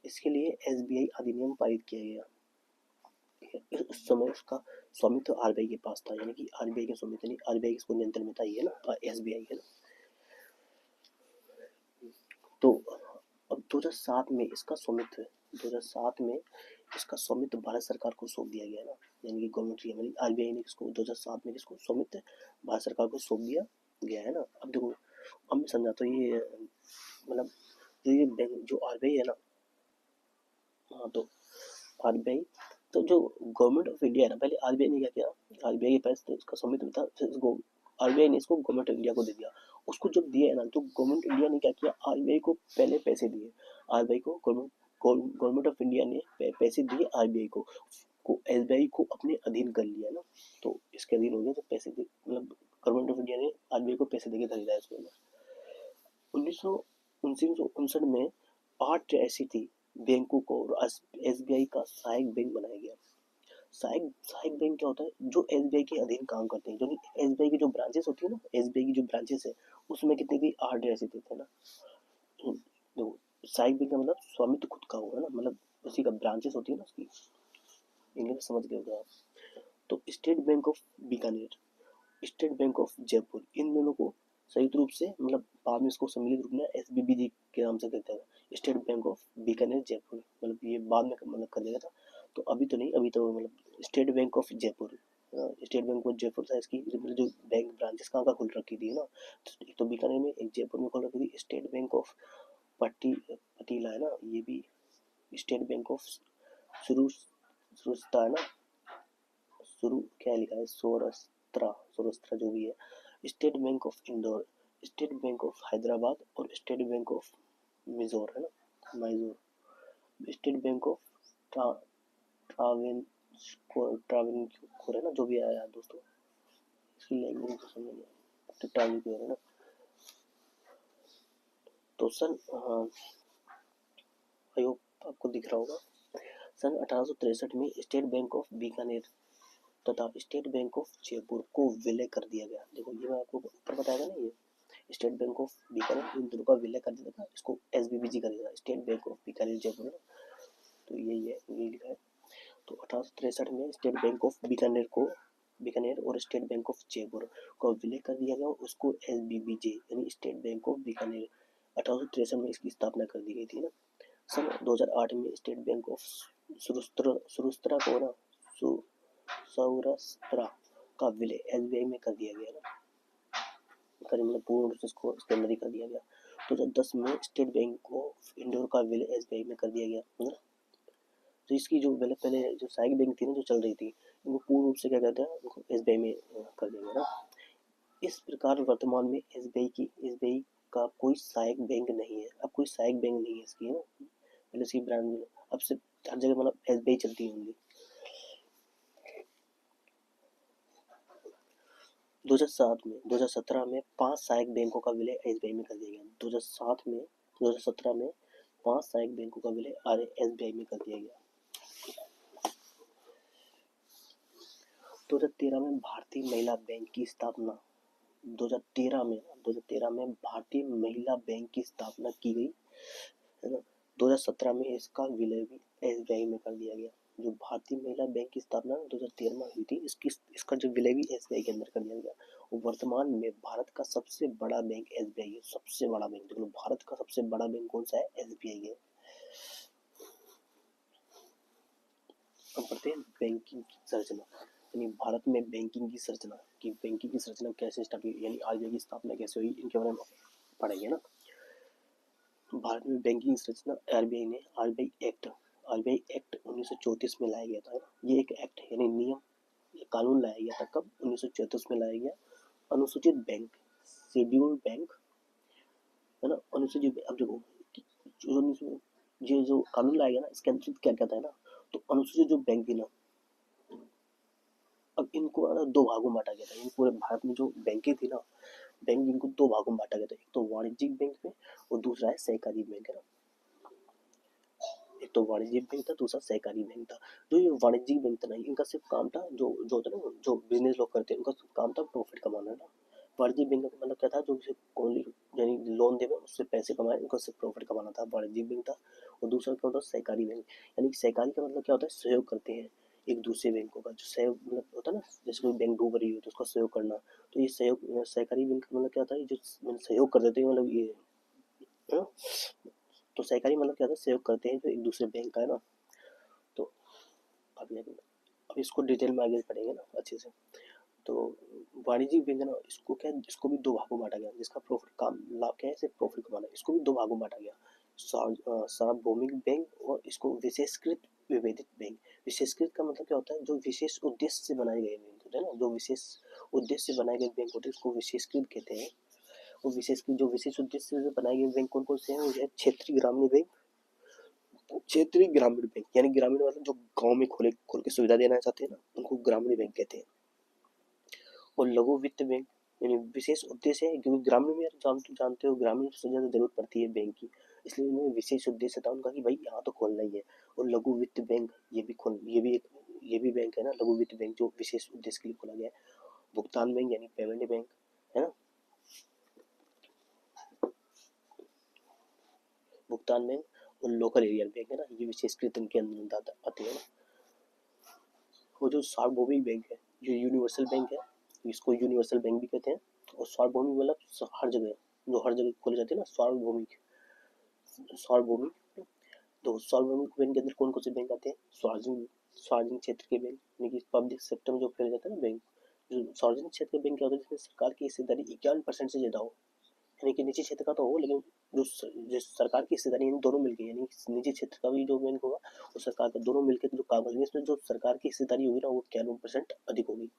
एसबीआई अधिनियम पारित किया गया। उस समय उसका स्वामित्व आरबीआई के पास था, यानी कि आरबीआई के स्वामित्व नहीं, आरबीआई के नियंत्रण में था ये ना, एसबीआई है ना। तो अब 2007 में इसका स्वामित्व 2007 में इसका स्वामित्व भारत सरकार को सौंप दिया गया ना, यानी कि गवर्नमेंट आरबीआई ने इसको 2007 में इसको स्वामित्व भारत सरकार को सौंप दिया गया है ना। अब देखो, अब मैं समझाता हूँ ये, मतलब जो ये बैंक जो आरबीआई है ना, हाँ तो आरबीआई, तो जो गवर्नमेंट ऑफ इंडिया है ना, पहले आरबीआई ने क्या किया, आरबीआई के पास तो इसका स्वामित्व था, फिर इसको आरबीआई ने इसको गवर्नमेंट ऑफ इंडिया को दे दिया। उसको जब दिया है ना, तो गवर्नमेंट इंडिया ने क्या किया, आरबीआई को पहले पैसे दिए, आरबीआई को गवर्नमेंट ऑफ इंडिया ने पैसे दिए आरबीआई को एसबीआई को अपने अधीन कर लिया ना, तो इसके अधीन हो गया, तो पैसे मतलब गवर्नमेंट ऑफ इंडिया ने आरबीआई को पैसे देके खरीदा इसको। 1959 में 8 ऐसी थी बैंकों को एसबीआई का सहायक बैंक बनाया गया। सहायक बैंक क्या होता है, जो एसबीआई के अधीन काम करते हैं, जो एसबीआई की जो ब्रांचेस होती है ना, एसबीआई की जो ब्रांचेस है उसमें कितनी थी, 8 ऐसी थे ना। देखो, सहायक बैंक का मतलब स्वामित्व खुद का होगा ना, मतलब उसी का ब्रांचेस होती है ना उसकी, इंग्लिश समझ गए होगा आप। तो State Bank of Bikaner, State Bank of Jaipur, इन दोनों को संयुक्त रूप से, मतलब बाद में इसको सम्मिलित रूप में एसबीबीजी के नाम से कहते हैं, state Bank of Bikaner Jaipur, मतलब ये बाद में मतलब कर दिया था, तो अभी तो नहीं, अभी तो मतलब state Bank of Jaipur, state Bank of Jaipur था इसकी जो बैंक ब्रांचेस कहाँ का खुल रखी थी ना, तो एक तो बीकानेर में, एक जयपुर में खुल रखी थी। स्टेट बैंक ऑफ पटीला है ना, ये भी स्टेट बैंक ऑफ सुरुस्ता है ना, शुरू क्या लिखा है, सौराष्ट्र जो भी है। State Bank of Indore, state Bank of Hyderabad, और स्टेट बैंक ऑफ मिजोर है ना, मैसूर, स्टेट बैंक ऑफ ट्रावेंकोर है ना, जो भी आया दोस्तों, इसकी लैंग्वेज तो समझ नहीं, तो ट्रावेंकोर है ना। तो सन आई होप आपको दिख रहा होगा, सन 1863 में स्टेट बैंक ऑफ बीकानेर तथा स्टेट बैंक ऑफ जयपुर को विलय कर दिया गया। देखो ये मैं आपको ऊपर बताया ना, ये स्टेट बैंक ऑफ बीकानेर, इन दोनों का विलय कर दिया था, इसको एसबीबीजी कर दिया था, state Bank of Bikaner Jaipur, तो यही है, यही लिखा है। तो 1863 में स्टेट बैंक ऑफ बीकानेर और स्टेट बैंक ऑफ जयपुर को विलय कर दिया गया, उसको एसबीबीजे यानी स्टेट बैंक ऑफ बीकानेर 1863 में इसकी स्थापना कर दी गई थी ना। सन 2008 में स्टेट बैंक ऑफ सुरुस्त्रा को ना सौराष्ट्र का विलय एसबीआई में कर दिया गया ना, मतलब पूर्ण रूप से इसको इसके अंदर ही कर दिया गया। 2010 में स्टेट बैंक ऑफ इंदौर का विलय एसबीआई में कर दिया गया है ना। तो इसकी जो पहले जो सहायक बैंक थी ना, जो चल रही थी, उनको पूर्ण रूप से क्या कहते हैं, उनको एसबीआई में कर दिया गया ना। इस प्रकार वर्तमान में एसबीआई का कोई सहायक बैंक नहीं है, अब कोई सहायक बैंक नहीं है इसकी, है ना, पहले इसकी ब्रांड अब से हर जगह मतलब एसबीआई चलती है ओनली। 2017 में 5 सहायक बैंकों का विलय एसबीआई में कर दिया गया। 2017 में 5 सहायक बैंकों का विलय एसबीआई में कर दिया गया। 2013 में भारतीय महिला बैंक की स्थापना 2013 में भारतीय महिला बैंक की स्थापना की गई, है ना। 2017 में इसका विलय भी एसबीआई में कर दिया गया। जो भारतीय महिला बैंक की स्थापना 2013 में हुई थी, इसका जो विलय भी एसबीआई के अंदर कर दिया गया। और वर्तमान में भारत का सबसे बड़ा बैंक एसबीआई है। सबसे बड़ा बैंक देखो, भारत का सबसे बड़ा बैंक कौन सा है? एसबीआई है। अब पढ़ते हैं बैंकिंग की संरचना, यानी भारत में बैंकिंग की संरचना कैसे स्टार्ट हुई, यानी आरबीआई की स्थापना कैसे हुई, इनके बारे में पढ़ेंगे ना। भारत में बैंकिंग संरचना आरबीआई एक्ट 1934 में लाया गया था। ये एक एक्ट यानी नियम, कानून लाया गया था। कब? 1934 में लाया गया। अनुसूचित बैंक, शेड्यूल्ड बैंक, है ना। अनुसूचित, अब देखो ये जो कानून लाया गया ना, इसके अंतर्गत क्या कहता है ना, तो अनुसूचित जो बैंक थी ना, अब इनको दो भागों में बांटा गया था। इन पूरे भारत में जो बैंकें थी ना, बैंक इनको दो भागों में बांटा गया था। एक तो वाणिज्यिक बैंक में और दूसरा है सहकारी बैंक, है ना। एक तो वाणिज्यिक बैंक था, दूसरा सहकारी बैंक था। जो ये वाणिज्यिक बैंक था ना, इनका सिर्फ काम था, जो जो होता है ना, जो बिजनेस लोग करते हैं, उनका काम था प्रॉफिट कमाना ना। वाणिज्यिक बैंक का मतलब क्या था? जो यानी लोन देवे उससे पैसे कमाए, उनका सिर्फ प्रॉफिट कमाना था, वाणिज्यिक बैंक था। और दूसरा क्या होता है? सहकारी बैंक, यानी सहकारी का मतलब क्या होता है? सहयोग करते हैं एक दूसरे बैंकों का, जो सहयोग मतलब होता है ना, जैसे कोई बैंक डूब रही हो तो उसका सहयोग करना। तो ये सहयोग, सहकारी बैंक का मतलब क्या होता है? जो सहयोग कर देते हैं, मतलब ये, है ना। तो सहकारी मतलब क्या होता है? सहयोग करते हैं जो एक दूसरे बैंक का, है ना। तो अब इसको डिटेल में आगे पढ़ेंगे ना अच्छे से। तो वाणिज्यिक बैंक है ना, इसको क्या है? इसको भी दो भागों में बांटा गया, जिसका प्रॉफिट काम लाभ क्या है? सिर्फ प्रॉफिट कमाना। इसको भी दो भागों में बांटा गया, सार्वभौमिक बैंक और इसको विशेषकृत विभेदित बैंक। विशेषकृत का मतलब क्या होता है? जो विशेष उद्देश्य से बनाए गए बैंक होते हैं ना, जो विशेष उद्देश्य से बनाए गए बैंक होते हैं, उसको विशेषकृत कहते हैं। और जो विशेष उद्देश्य से बनाए गए बैंक कौन कौन से हैं? वो है क्षेत्रीय ग्रामीण बैंक, क्षेत्रीय ग्रामीण बैंक, यानी ग्रामीण मतलब जो गांव में खोल के सुविधा देना चाहते हैं ना, उनको ग्रामीण बैंक कहते हैं। और लघु वित्त बैंक, यानी विशेष उद्देश्य है, क्योंकि ग्रामीण में जानते हो ग्रामीण सबसे ज्यादा जरूरत पड़ती है बैंक की, इसलिए उन्हें विशेष उद्देश्य था उनका कि भाई यहाँ तो खोलना ही है। और लघु वित्त बैंक, ये भी बैंक है ना, लघु वित्त बैंक, जो विशेष उद्देश्य के लिए खोला गया है। भुगतान बैंक यानी पेमेंट बैंक, है ना। भुगतान बैंक और लोकल एरिया बैंक, है ना, ये विशेषकृत इनके अंदर आते हैं ना। वो जो सार्वभौमिक बैंक है, जो यूनिवर्सल बैंक है, इसको यूनिवर्सल बैंक भी कहते हैं। और सार्वभौमिक मतलब हर जगह, जो हर जगह खोले जाते हैं ना, सार्वभौमिक। सार्वभौमिक, तो सार्वभौमिक बैंक के अंदर कौन कौन से बैंक आते हैं? सार्वजनिक क्षेत्र के बैंक, यानी कि पब्लिक सेक्टर में जो खोले जाते हैं ना बैंक। जो सार्वजनिक क्षेत्र के बैंक क्या होता है? जिसमें सरकार की हिस्सेदारी 51% से ज्यादा हो, यानी कि निजी क्षेत्र का तो हो, लेकिन जो सरकार की हिस्सेदारी इन दोनों मिलकर, यानी निजी क्षेत्र का भी जो बैंक होगा और सरकार का, दोनों मिलकर जो काम करेंगे, इसमें जो सरकार की हिस्सेदारी होगी ना, वो 91% अधिक होगी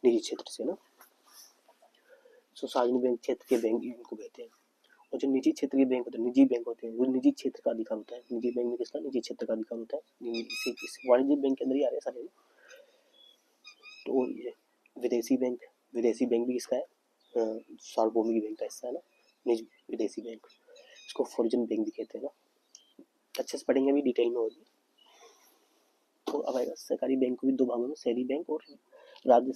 निजी क्षेत्र से ना। तो सार्वजनिक बैंक क्षेत्र के बैंक इनको कहते हैं। और जो निजी क्षेत्र के बैंक होते हैं, निजी बैंक होते हैं, वो निजी क्षेत्र का अधिकार होता है। निजी बैंक में किसका? निजी क्षेत्र का अधिकार होता है। इस वाणिज्यिक बैंक के अंदर ही आ रहे हैं सारे। तो ये विदेशी बैंक भी किसका है? सार्वभौमिक बैंक का हिस्सा है ना, निजी विदेशी बैंक। इसको फॉरेन बैंक भी कहते हैं ना। अच्छे से पढ़ेंगे अभी डिटेल में होगी। तो अब आएगा सहकारी बैंक को भी दो भागों में, शहरी बैंक और राज्य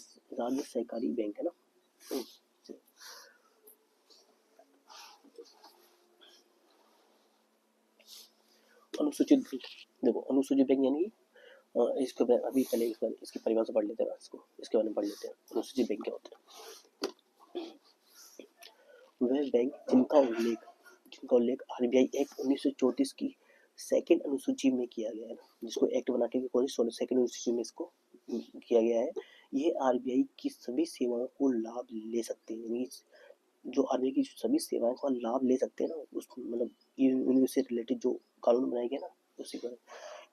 सहकारी बैंक, है ना। अनुसूचित बैंक, देखो अनुसूचित बैंक यानी इसको अभी पहले इसकी परिभाषा पढ़ लेते हैं, इसके बारे में पढ़ लेते हैं। अनुसूचित बैंक क्या होता है? वह बैंक जिनका उल्लेख आरबीआई एक्ट 1934 की सेकंड अनुसूची में किया गया है, जिसको एक्ट बना के सेकंड अनुसूची में इसको किया गया है। ये आरबीआई की सभी सेवाओं को लाभ ले सकते हैं, यानी जो आरबीआई की सभी सेवाओं का लाभ ले सकते हैं ना, उस मतलब इनसे रिलेटेड जो कानून बनाए गए ना, उसी पर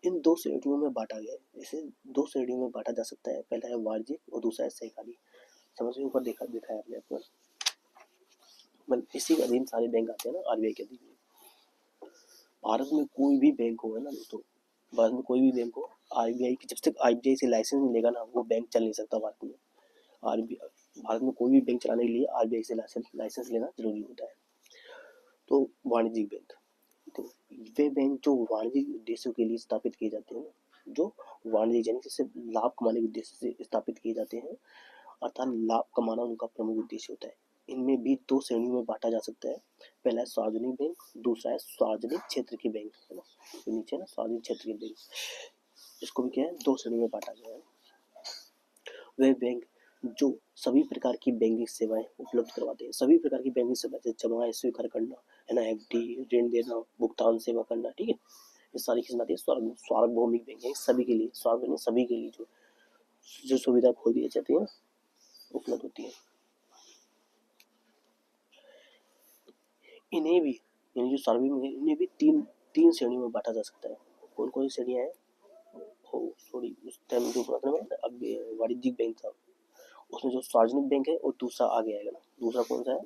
इन दो श्रेणियों में बांटा गया है। इसे दो श्रेणियों में बांटा जा सकता है, पहला है वाणिज्यिक और दूसरा है सहकारी। समझ में ऊपर देखा है आपने आपको, मतलब इसी के अधीन सारे बैंक आते हैं ना, आरबीआई के अधीन। भारत में कोई भी बैंक होगा ना दोस्तों, भारत में कोई भी बैंक हो, आरबीआई की जब तक आरबीआई से लाइसेंस नहीं लेगा ना, वो बैंक चल नहीं सकता भारत में। आरबीआई भारत में कोई भी बैंक चलाने के लिए आरबीआई से लाइसेंस लेना जरूरी होता है। तो वाणिज्यिक बैंक, तो वे बैंक जो वाणिज्यिक उद्देश्यों के लिए स्थापित किए जाते हैं, जो वाणिज्य यानी जिससे लाभ कमाने के उद्देश्य से स्थापित किए जाते हैं, अर्थात लाभ कमाना उनका प्रमुख उद्देश्य होता है। इनमें भी दो श्रेणियों में बांटा जा सकता है। पहला है सार्वजनिक बैंक, दूसरा है सार्वजनिक क्षेत्र के बैंक, है ना, तो नीचे ना सार्वजनिक क्षेत्र के बैंक, इसको भी क्या है, दो श्रेणी में बांटा गया है। वह बैंक जो सभी प्रकार की बैंकिंग सेवाएं उपलब्ध करवाते हैं, सभी प्रकार की बैंकिंग सेवाएं जैसे जमा स्वीकार करना, है ना, एफडी, ऋण देना, भुगतान सेवा करना, ठीक है, ये सारी किस्म आती है सार्वभौमिक बैंक है, सभी के लिए, सार्वजनिक सभी के लिए जो सुविधा खोल दी जाती है, उपलब्ध होती है। इन्हें भी, यानी जो सार्वजनिक, इन्हें भी तीन श्रेणियों में बांटा जा सकता है। कौन कौन सी श्रेणियां हैं? सॉरी, उस टाइम जो अब वाणिज्यिक बैंक था, उसमें जो सार्वजनिक बैंक है और दूसरा आगे आएगा ना, दूसरा कौन सा है?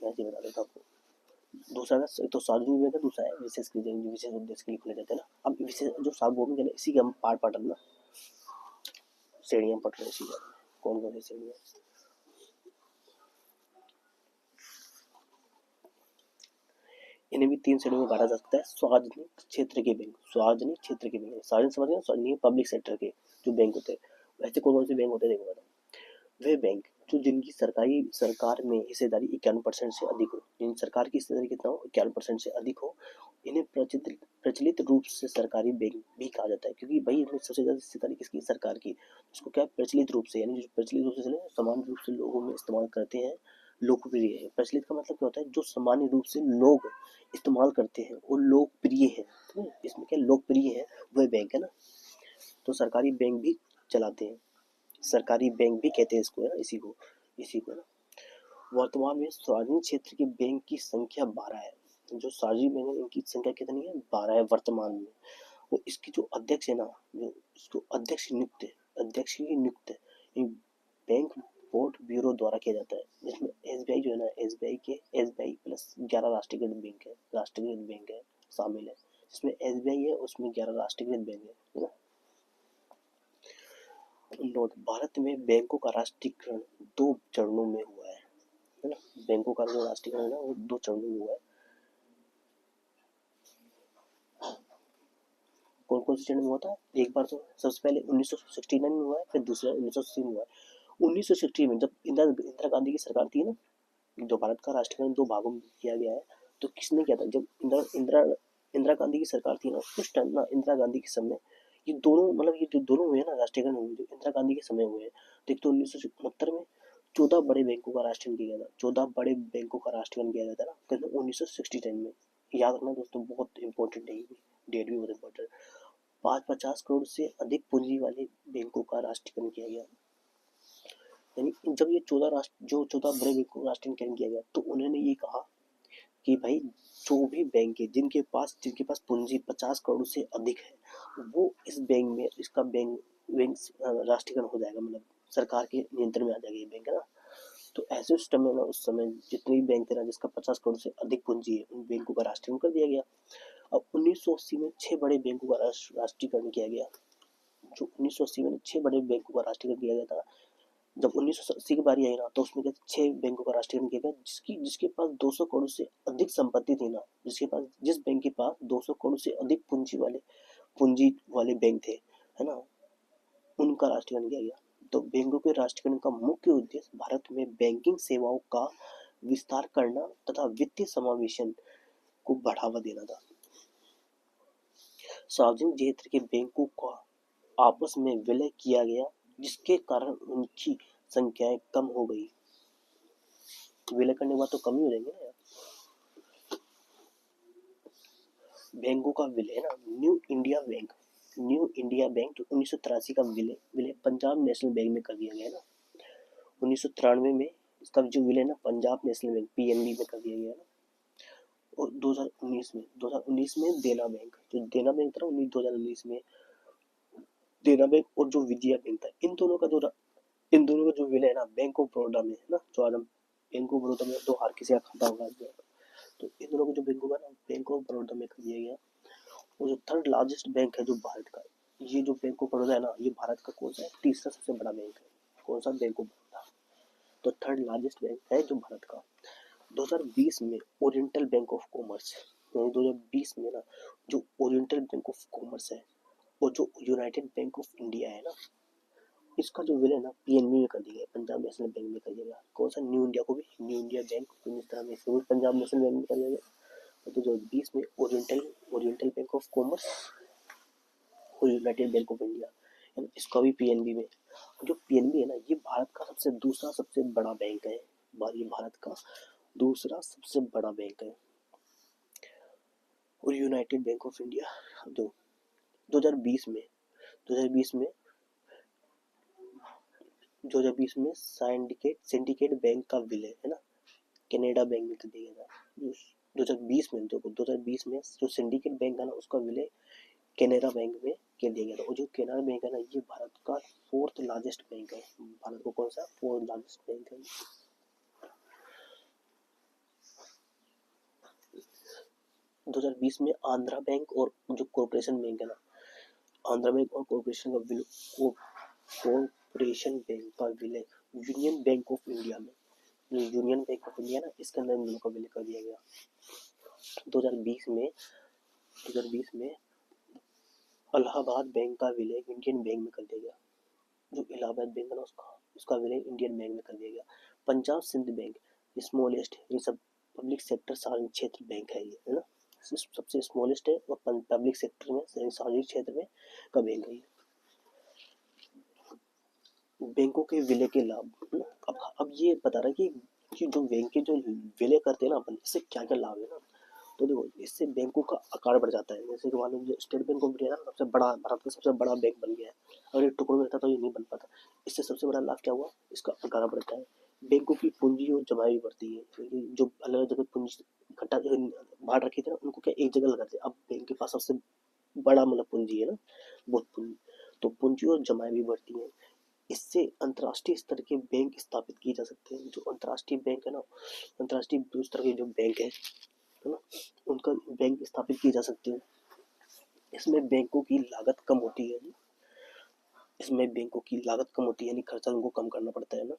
मैं बता देता हूँ। दूसरा का तो सार्वजनिक बैंक है, दूसरा है विशेष उद्देश्य के लिए खोले जाते हैं ना। अब विशेष जो सार्वभौमिक है ना, इसी के हम पार्ट पार्ट अपना श्रेणियां पढ़ रहे हैं इसी बारे में, कौन कौन सी श्रेणियां। इन्हें भी तीन श्रेणियों में बांटा जा सकता है। सार्वजनिक क्षेत्र के बैंक, सार्वजनिक क्षेत्र के बैंक, सार्वजनिक समझ गए, सार्वजनिक पब्लिक सेक्टर के जो बैंक होते हैं। ऐसे कौन कौन से बैंक होते हैं देखो बताओ। वे बैंक जो जिनकी सरकार में हिस्सेदारी 51% से अधिक हो, जिन सरकार की हिस्सेदारी कितना हो, 51% से अधिक हो, इन्हें प्रचलित रूप से सरकारी बैंक भी कहा जाता है। क्योंकि भाई इसमें सबसे ज्यादा हिस्सेदारी किसकी? सरकार की। इसको क्या प्रचलित रूप से, यानी प्रचलित रूप से चले, समान रूप से लोगों में इस्तेमाल करते हैं, लोकप्रिय है। प्रचलित का मतलब क्या होता है? जो सामान्य रूप से लोग इस्तेमाल करते हैं और लोकप्रिय है, तो इसमें क्या लोकप्रिय है, वह बैंक है ना। तो सरकारी बैंक भी चलाते हैं, सरकारी बैंक भी कहते हैं इसको, है ना, इसी को ना। वर्तमान में सार्वजनिक क्षेत्र के बैंक की संख्या 12 है। जो सार्वजनिक बैंक है इनकी संख्या कितनी है? 12 है वर्तमान में। और इसकी जो अध्यक्ष है ना, जो इसको अध्यक्ष ही नियुक्त है, बैंक बोर्ड ब्यूरो द्वारा किया जाता है। जिसमें एसबीआई जो है ना, एसबीआई प्लस 11 राष्ट्रीयकृत बैंक है शामिल है। जिसमें एसबीआई है उसमें 11 राष्ट्रीयकृत बैंक है ना। नोट, भारत में बैंकों का राष्ट्रीयकरण 2 चरणों में हुआ है ना। बैंकों का जो राष्ट्रीयकरण है ना, वो 2 चरणों में हुआ है। कौन कौन से चरण में हुआ था? एक बार तो सबसे पहले 1969 में हुआ है, फिर दूसरा 1980 में हुआ है। 1960 में जब इंदिरा गांधी की सरकार थी ना, जो भारत का राष्ट्रीयकरण 2 भागों में किया गया है, तो किसने किया था? जब इंदिरा गांधी की सरकार थी ना, उस टाइम ना इंदिरा गांधी के समय ये दोनों, मतलब ये जो दोनों हुए हैं ना राष्ट्रीयकरण हुए, जो इंदिरा गांधी के समय हुए हैं, तो एक तो 1969 में 14 बड़े बैंकों का राष्ट्रीयकरण किया गया था, 14 बड़े बैंकों का राष्ट्रीयकरण किया गया था ना, कहते 1969 में। याद रखना दोस्तों, बहुत इंपॉर्टेंट है, डेट भी बहुत इंपॉर्टेंट है। 550 करोड़ से अधिक पूंजी वाले बैंकों का राष्ट्रीयकरण किया गया। यानी जब ये 14 बड़े बैंकों का राष्ट्रीयकरण किया गया, तो उन्होंने ये कहा कि भाई जो भी बैंक है जिनके पास पूंजी 50 करोड़ से अधिक है, वो इस बैंक में, इसका बैंक राष्ट्रीयकरण हो जाएगा, मतलब सरकार के नियंत्रण में आ जाएगा ये बैंक, है ना। तो ऐसे सिस्टम में ना, उस समय जितने भी बैंक थे ना, जिसका 50 करोड़ से अधिक पूंजी है, उन बैंकों का राष्ट्रीयकरण कर दिया गया। अब 1980 में 6 बड़े बैंकों का राष्ट्रीयकरण किया गया। जो 1980 में 6 बड़े बैंकों का राष्ट्रीयकरण किया गया था, जब 1980 की बारी आई ना, तो उसमें 6 बैंकों का राष्ट्रीयकरण किया गया, जिसके पास 200 करोड़ से अधिक संपत्ति थी ना, जिस बैंक के पास 200 करोड़ से अधिक पूंजी वाले बैंक थे, है ना, उनका राष्ट्रीयकरण किया गया। तो बैंकों के राष्ट्रीयकरण का मुख्य उद्देश्य भारत में बैंकिंग सेवाओं का विस्तार करना तथा वित्तीय समावेशन को बढ़ावा देना था। सार्वजनिक क्षेत्र के बैंकों का आपस में विलय किया गया, जिसके कारण उनकी संख्याएं कम हो गई। विलय करने के बाद तो कम ही हो जाएंगे ना यार। बैंकों का विलय है ना, न्यू इंडिया बैंक जो 1983 का विलय पंजाब नेशनल बैंक में कर दिया गया है ना। 1993 में इसका जो विलय ना पंजाब नेशनल बैंक पीएनबी में कर दिया गया ना। और 2019 में देना बैंक, जो देना बैंक था 2019 में, देना बैंक और जो विजया बैंक था, इन दोनों का जो इन दोनों का जो विलय है ना बैंक ऑफ बड़ौदा में है ना, जो आज हम बैंक ऑफ बड़ौदा में तो हर किसी का खाता होगा आज भी। तो इन दोनों को जो बैंक होगा ना बैंक ऑफ बड़ौदा में कर दिया गया। और जो थर्ड लार्जेस्ट बैंक है जो भारत का, ये जो बैंक ऑफ बड़ौदा है ना, ये भारत का कौन सा है, तीसरा सबसे बड़ा बैंक है। कौन सा, बैंक ऑफ बड़ौदा। तो थर्ड लार्जेस्ट बैंक है जो भारत का। 2020 में ओरिएंटल बैंक ऑफ कॉमर्स, 2020 में ना जो ओरिएंटल बैंक ऑफ कॉमर्स है और जो यूनाइटेड बैंक ऑफ इंडिया है ना, इसका जो विलय ना पीएनबी में कर दिया गया, पंजाब नेशनल बैंक में कर दिया गया। कौन सा, न्यू इंडिया को भी न्यू इंडिया बैंक, इस तरह में इसको भी पंजाब नेशनल बैंक में कर दिया गया। तो जो 20 में ओरिएंटल बैंक ऑफ कॉमर्स और यूनाइटेड बैंक ऑफ इंडिया, इसका भी पीएनबी में। जो पीएनबी है ना, ये भारत का दूसरा सबसे बड़ा बैंक है। ये भारत का दूसरा सबसे बड़ा बैंक है। और यूनाइटेड बैंक ऑफ इंडिया जो 2020 में 2020 में 2020 में सिंडिकेट बैंक का विलय है ना कनाडा बैंक में कर दिया गया था। 2020 में जो सिंडिकेट बैंक है ना उसका विलय कैनरा बैंक में कर दिया गया था। और जो कैनरा बैंक है ना, ये भारत का फोर्थ लार्जेस्ट बैंक है। भारत को कौन सा फोर्थ लार्जेस्ट बैंक है। 2020 में आंध्रा बैंक और जो कॉर्पोरेशन बैंक है ना, आंध्रा बैंक और कॉर्पोरेशन बैंक का विलय यूनियन बैंक ऑफ इंडिया में, जो यूनियन बैंक ऑफ इंडिया ना, इसके अंदर इन दोनों का विलय कर दिया गया। 2020 में इलाहाबाद बैंक का विलय इंडियन बैंक में कर दिया गया। जो इलाहाबाद बैंक है ना उसका विलय इंडियन बैंक में कर दिया गया। पंजाब सिंध बैंक स्मॉलेस्ट, ये सब पब्लिक सेक्टर सार्वजनिक क्षेत्र बैंक है, ये है ना, सबसे स्मॉलेस्ट है और पब्लिक सेक्टर में सार्वजनिक क्षेत्र में का बैंक है। बैंकों के विलय के लाभ, अब ये बता रहा है कि जो बैंक के जो विलय करते हैं ना अपन, इससे क्या क्या लाभ है ना। तो देखो, इससे बैंकों का आकार बढ़ जाता है। जैसे कि मान लो स्टेट बैंक ऑफ इंडिया ना सबसे बड़ा, भारत का सबसे बड़ा बैंक बन गया है। अगर ये टुकड़ों में रहता तो ये नहीं बन पाता। इससे सबसे बड़ा लाभ क्या हुआ, इसका आकार बढ़ता है। बैंकों की पूंजी और जमा भी बढ़ती है, क्योंकि जो अलग अलग जगह पूंजी इकट्ठा बांट रखी थी ना, उनको क्या एक जगह लगाते अब बैंक के पास सबसे बड़ा मतलब पूंजी है ना, बहुत पूंजी। तो पूंजी और जमाएं भी बढ़ती हैं। इससे अंतर्राष्ट्रीय स्तर के बैंक स्थापित किए जा सकते हैं। जो अंतर्राष्ट्रीय बैंक है ना, अंतर्राष्ट्रीय स्तर के जो बैंक है ना, उनका बैंक स्थापित किए जा सकते हैं। इसमें बैंकों की लागत कम होती है, यानी खर्चा उनको कम करना पड़ता है ना।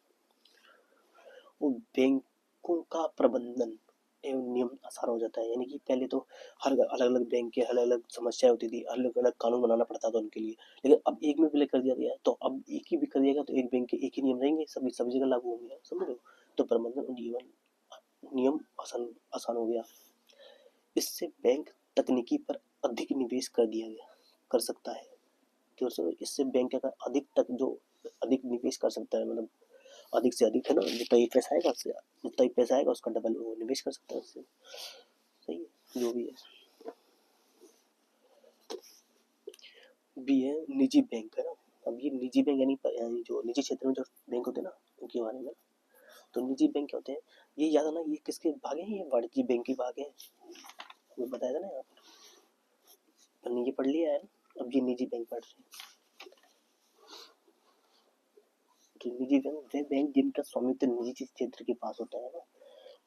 और बैंकों का प्रबंधन एवं नियम आसान हो जाता है। यानी कि पहले तो हर अलग अलग बैंक के अलग अलग समस्याएं होती थी, अलग अलग कानून बनाना पड़ता था उनके लिए। लेकिन अब एक में विलय कर दिया गया है, तो अब एक ही भी कर दिया गया तो एक बैंक के एक ही नियम रहेंगे, सभी जगह लागू होंगे, समझ रहे हो। तो प्रबंधन और नियम आसान हो गया। इससे बैंक तकनीकी पर अधिक निवेश कर सकता है। तो इससे बैंक का अधिक निवेश कर सकता है, मतलब अधिक से अधिक है ना, जितना ही पैसा आएगा उसका डबल वो निवेश कर सकता है उससे। सही है, जो भी है निजी बैंक है ना। अब ये निजी बैंक यानी जो निजी क्षेत्र में जो बैंक होते हैं ना, उनके बारे में। तो निजी बैंक क्या होते हैं, ये याद है ना, ये किसके भाग है, ये वाणिज्य बैंक के भाग है, वो बताया था ना यहाँ पर, ये पढ़ लिया है ना। अब ये निजी बैंक पढ़ रहे हैं। तो निजी बैंक वे बैंक जिनका स्वामित्व निजी क्षेत्र के पास होता है ना,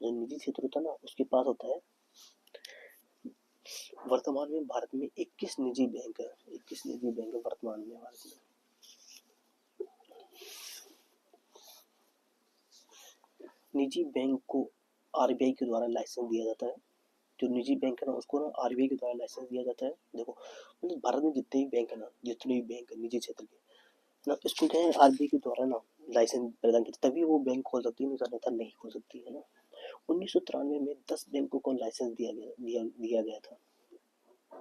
जो निजी क्षेत्र होता है ना उसके पास होता है। वर्तमान में भारत में 21 निजी बैंक है, 21 निजी बैंक है वर्तमान में भारत में। निजी बैंक को आरबीआई के द्वारा लाइसेंस दिया जाता है। जो निजी बैंक है ना उसको ना आरबीआई के द्वारा लाइसेंस दिया जाता है। देखो, मतलब भारत में जितने भी बैंक है ना, जितने भी बैंक है निजी क्षेत्र के ना, इसको क्या है आरबीआई के द्वारा ना लाइसेंस प्रदान किया, तभी वो बैंक खोल सकती है, नहीं खोल सकती है ना। 1993 में 10 बैंकों को लाइसेंस दिया गया था।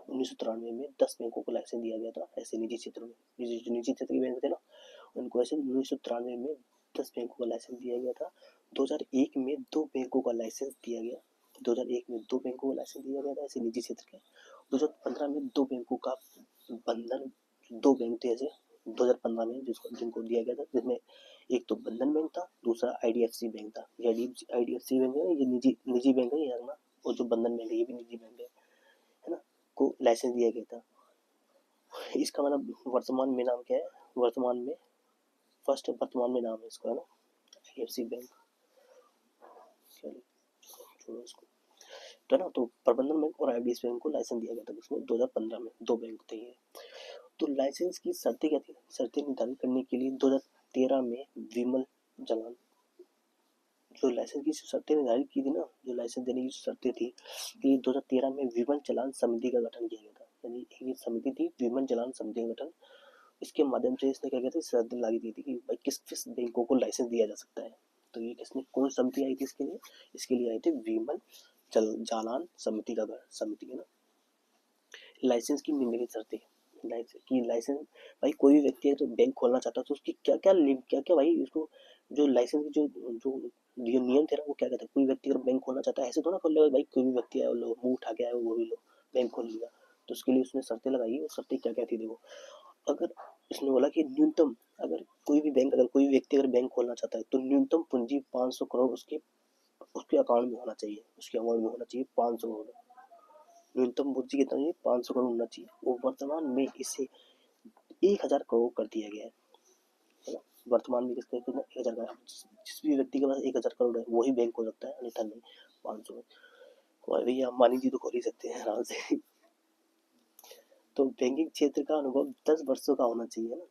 1993 में 10 बैंकों को लाइसेंस दिया गया था, ऐसे निजी क्षेत्र में। निजी क्षेत्र के बैंक थे ना, उनको ऐसे 1993 में 10 बैंकों का लाइसेंस दिया गया था। 2001 में 2 बैंकों का लाइसेंस दिया गया। 2001 में 2 बैंकों का लाइसेंस दिया गया था ऐसे निजी क्षेत्र के। 2015 में 2 बैंकों का बंधन, 2 बैंक थे ऐसे 2015 में जिनको दिया गया था, जिसमें एक तो बंधन बैंक था, दूसरा आईडीएफसी बैंक था। ये आईडीएफसी बैंक है, ये निजी बैंक है ये ना, और जो बंधन बैंक है ये भी निजी बैंक है ना, को लाइसेंस दिया गया था। इसका मतलब वर्तमान में नाम क्या है, वर्तमान में फर्स्ट वर्तमान में नाम है इसका, है ना, IFC बैंक। चलिए छोड़ो इसको। तो ना, तो प्रबंधन बैंक और IFC बैंक को लाइसेंस दिया गया था उसमें 2015 में, 2 बैंक थे ये। तो लाइसेंस की शर्तें क्या थी? शर्तें निर्धारित करने के लिए 2013 में विमल जालान, जो लाइसेंस की शर्तें निर्धारित की थी ना, जो लाइसेंस देने की शर्तें थी, कि 2013 में विमल चालान समिति का गठन किया गया था। यानी एक समिति थी, विमल चालान समिति का गठन। इसके माध्यम से इसने क्या किया था, शर्तें लागू की थी कि भाई किस किस बैंकों को लाइसेंस दिया जा सकता है। तो ये किसने, कौन समिति आई थी इसके लिए? इसके लिए आई थी विमल जालान समिति का समिति, है ना। लाइसेंस की निम्नलिखित शर्तें, लाइसेंस भाई कोई भी व्यक्ति है तो बैंक खोलना चाहता है तो उसकी क्या क्या क्या क्या भाई उसको, जो लाइसेंस की जो जो ये नियम थे ना, वो क्या कहते हैं? कोई व्यक्ति अगर बैंक खोलना चाहता है ऐसे थोड़ा खोल लेगा भाई, कोई भी व्यक्ति है लो मुंह उठा के आया वो भी लो बैंक खोल लिया। तो उसके लिए उसने शर्तें लगाई, और शर्तें क्या क्या थी देखो। अगर इसने बोला कि न्यूनतम, अगर कोई भी बैंक, अगर कोई व्यक्ति अगर बैंक खोलना चाहता है तो न्यूनतम पूंजी 500 करोड़ उसके उसके अकाउंट में होना चाहिए, उसके अकाउंट में होना चाहिए 500 करोड़। न्यूनतम पूंजी कितना चाहिए? 500 करोड़ होना चाहिए। और वर्तमान में इसे 1000 करोड़ कर दिया गया है ना। वर्तमान में किसके कितना? 1000 करोड़। जिस भी व्यक्ति के पास 1000 करोड़ है वही बैंक हो सकता है, अन्यथा नहीं। 500 में भैया अंबानी जी तो खोल ही सकते हैं आराम से। तो बैंकिंग क्षेत्र का अनुभव 10 वर्षों का होना चाहिए ना।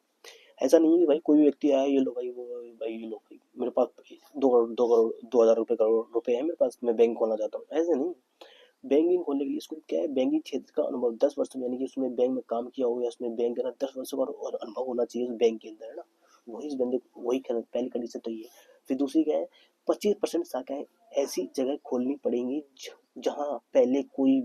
ऐसा नहीं है कि भाई कोई भी व्यक्ति आया, ये लो भाई, वो भाई ये लो भाई, मेरे पास 2 करोड़ 2000 रुपए है मेरे पास, मैं बैंक खोलना चाहता हूँ, ऐसे नहीं। बैंकिंग खोलने के लिए इसको क्या है, बैंकिंग क्षेत्र का अनुभव 10 वर्ष में, यानी कि उसमें बैंक में काम किया हो या उसमें बैंक है ना 10 वर्षों का और अनुभव होना चाहिए उस बैंक के अंदर, है ना। वही इस बंदे वही पहली कंडीशन तो ये। फिर दूसरी क्या है, 25% शाखाएं ऐसी जगह खोलनी पड़ेंगी जहाँ पहले कोई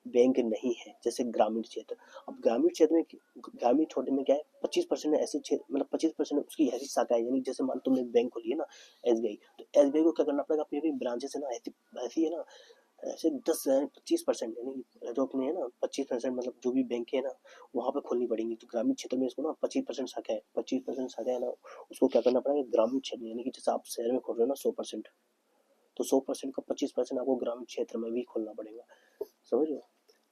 बैंक नहीं है, जैसे ग्रामीण क्षेत्र। अब ग्रामीण क्षेत्र में, ग्रामीण छोटे में क्या है, 25% ऐसे क्षेत्र, मतलब 25% उसकी ऐसी शाखाएं, यानी जैसे मान तुमने बैंक खोली है ना SBI, तो SBI को क्या करना पड़ेगा, अपनी अपनी ब्रांचेस है ना, ऐसी ऐसी है ना, ऐसे 10 25% यानी जो अपने है ना 25% मतलब जो भी बैंक है ना वहाँ पे खोलनी पड़ेंगी। तो ग्रामीण क्षेत्र में इसको ना 25% शाखा है, 25% शाखा है ना, उसको क्या करना पड़ेगा ग्रामीण क्षेत्र में, यानी कि जैसे आप शहर में खोल रहे हो ना 100%, तो 100% का 25% आपको ग्रामीण क्षेत्र में भी खोलना पड़ेगा, समझ रहे हो।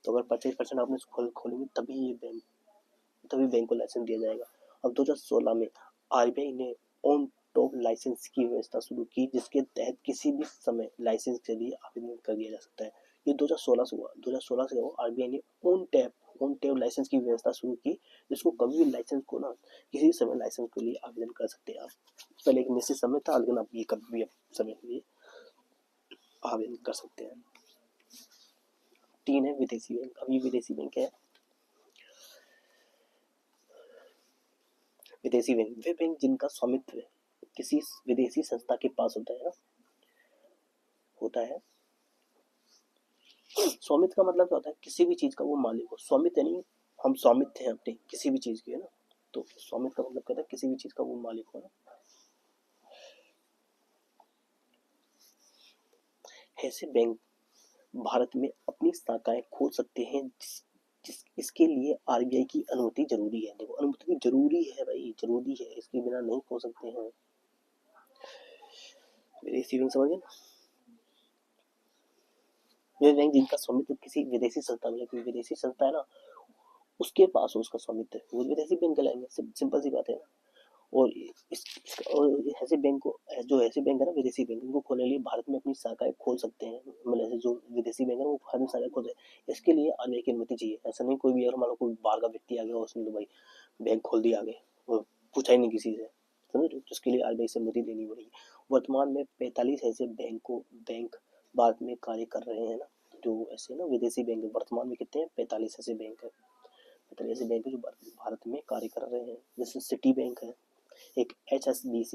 तो अगर 25% आपने खोलेंगे तभी बैंक को लाइसेंस दिया जाएगा। अब 2016 में RBI ने ऑन टॉप लाइसेंस की व्यवस्था शुरू की, जिसके तहत किसी भी समय लाइसेंस के लिए आवेदन कर दिया जा सकता है। ये 2016 से हुआ, 2016 से RBI ने ऑन टैप लाइसेंस की व्यवस्था शुरू की, जिसको कभी भी लाइसेंस को ना किसी समय लाइसेंस के लिए आवेदन कर सकते हैं आप। पहले एक निश्चित समय था, लेकिन आप ये कभी भी समय के लिए आवेदन कर सकते हैं। 3 है विदेशी बैंक। अब ये विदेशी बैंक है, विदेशी बैंक वे बैंक जिनका स्वामित्व किसी विदेशी संस्था के पास होता है। स्वामित्व का मतलब क्या होता है, किसी भी चीज का वो मालिक हो। स्वामित्व यानी हम स्वामित्व हैं अपने किसी भी चीज के, है ना। तो स्वामित्व का मतलब क्या होता है, किसी भी चीज का वो मालिक हो ना। ऐसे बैंक भारत में अपनी शाखाएं खोल सकते हैं इसके लिए RBI की अनुमति जरूरी है। देखो अनुमति जरूरी है भाई, जरूरी है, इसके बिना नहीं खोल सकते हैं। मेरी सीविंग समझ गए ना। वे बैंक जिनका स्वामित्व किसी विदेशी संस्था, मतलब कोई विदेशी संस्था है ना उसके पास हो उसका स्वामित्व, वो विदेशी बैंक कहलाएंगे। सिंपल सी बात है ना। और और ऐसे बैंक को, जो ऐसे बैंक है ना विदेशी बैंक, इनको खोलने के लिए भारत में अपनी शाखाएं खोल सकते हैं। मतलब ऐसे जो विदेशी बैंक है वो भारत में शाखाएं खोल सकते हैं। इसके लिए RBI की अनुमति चाहिए। ऐसा नहीं कोई भी अगर मान लो कोई बाहर का व्यक्ति आ गया उसने तो भाई बैंक खोल दिया आगे, वो पूछा ही नहीं किसी से, समझ रहे हो। उसके लिए RBI से अनुमति लेनी पड़ेगी। वर्तमान में 45 ऐसे बैंक भारत में कार्य कर रहे हैं ना, जो ऐसे ना विदेशी बैंक। वर्तमान में कितने हैं? 45 ऐसे बैंक है, 45 ऐसे बैंक है जो भारत में कार्य कर रहे हैं। जैसे सिटी बैंक है, एक HSBC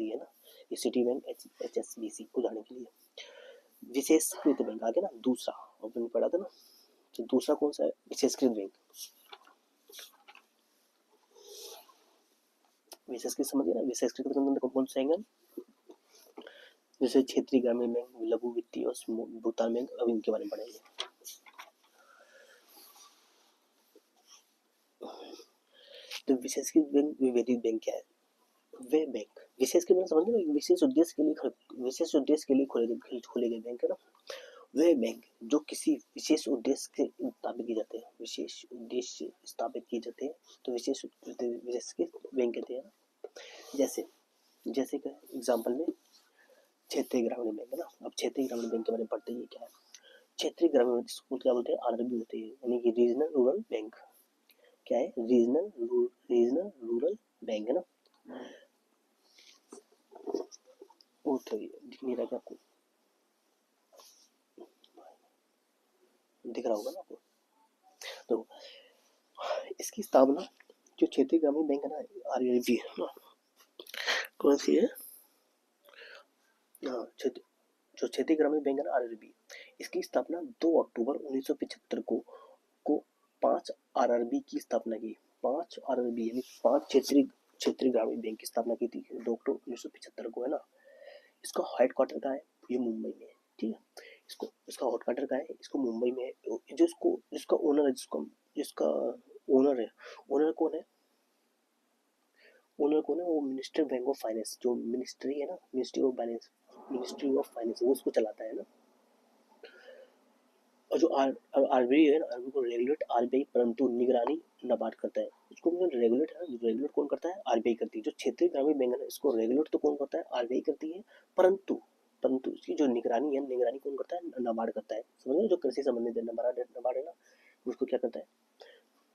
है ना, ये सिटी बैंक HSBC उदाहरण के लिए। विशेषकृत बैंक आगे ना, दूसरा अपन पढ़ा था ना, तो दूसरा कौन सा है? विशेषकृत बैंक। विशेषकृत समझिए ना, विशेषकृत बैंक कौन सा है? जैसे क्षेत्रीय ग्रामीण बैंक, लघु वित्तीय और भुगतान बैंक, अब इनके बारे में पढ़ेंगे। तो विशेषकृत बैंक विभेदित बैंक क्या है? वे बैंक विशेष के मतलब समझ लो विशेष उद्देश्य के लिए खोले गए बैंक है ना। वे बैंक जो किसी विशेष उद्देश्य के स्थापित किए जाते हैं, विशेष उद्देश्य से स्थापित किए जाते हैं, तो विशेष उद्देश्य के बैंक कहते हैं। जैसे जैसे कि एग्जाम्पल में क्षेत्रीय ग्रामीण बैंक है ना। अब क्षेत्रीय ग्रामीण बैंक के बारे में पढ़ते हैं, क्या है क्षेत्रीय ग्रामीण, इसको क्या बोलते हैं, आरआरबी होते हैं, यानी कि रीजनल रूरल बैंक। क्या है, रीजनल रूरल बैंक है ना। वो तो दिख नहीं रहा क्या आपको, दिख रहा होगा ना आपको। तो इसकी स्थापना जो क्षेत्रीय ग्रामीण बैंक है ना, आरआरबी है ना, कौन सी है, हाँ जो क्षेत्रीय ग्रामीण बैंक है ना, आरआरबी, इसकी स्थापना 2 अक्टूबर 1975 को 5 आरआरबी की स्थापना की। 5 आरआरबी यानी 5 क्षेत्रीय ग्रामीण बैंक की स्थापना की थी 2 अक्टूबर 1975 को, है ना। इसका हेडक्वार्टर कहाँ है, ये मुंबई में है, ठीक है। इसका हेडक्वार्टर कहाँ है, इसको मुंबई में है। जिसका ओनर है, जिसका ओनर है, ओनर कौन है, वो मिनिस्टर बैंक ऑफ फाइनेंस, जो मिनिस्ट्री है ना, मिनिस्ट्री ऑफ फाइनेंस, वो उसको चलाता है ना। और जो आरबीआई है ना, आरबीआई को रेगुलेट आरबीआई, परंतु निगरानी नबार्ड करता है। इसको रेगुलेट है, रेगुलेट कौन करता है, आरबीआई करती है। जो क्षेत्रीय ग्रामीण बैंक है ना, इसको रेगुलेट तो कौन करता है, आरबीआई करती है, परंतु इसकी जो निगरानी है, निगरानी कौन करता है, नबार्ड करता है। समझ रहे, जो कृषि संबंधित है, नबार्ड है ना, उसको क्या करता है,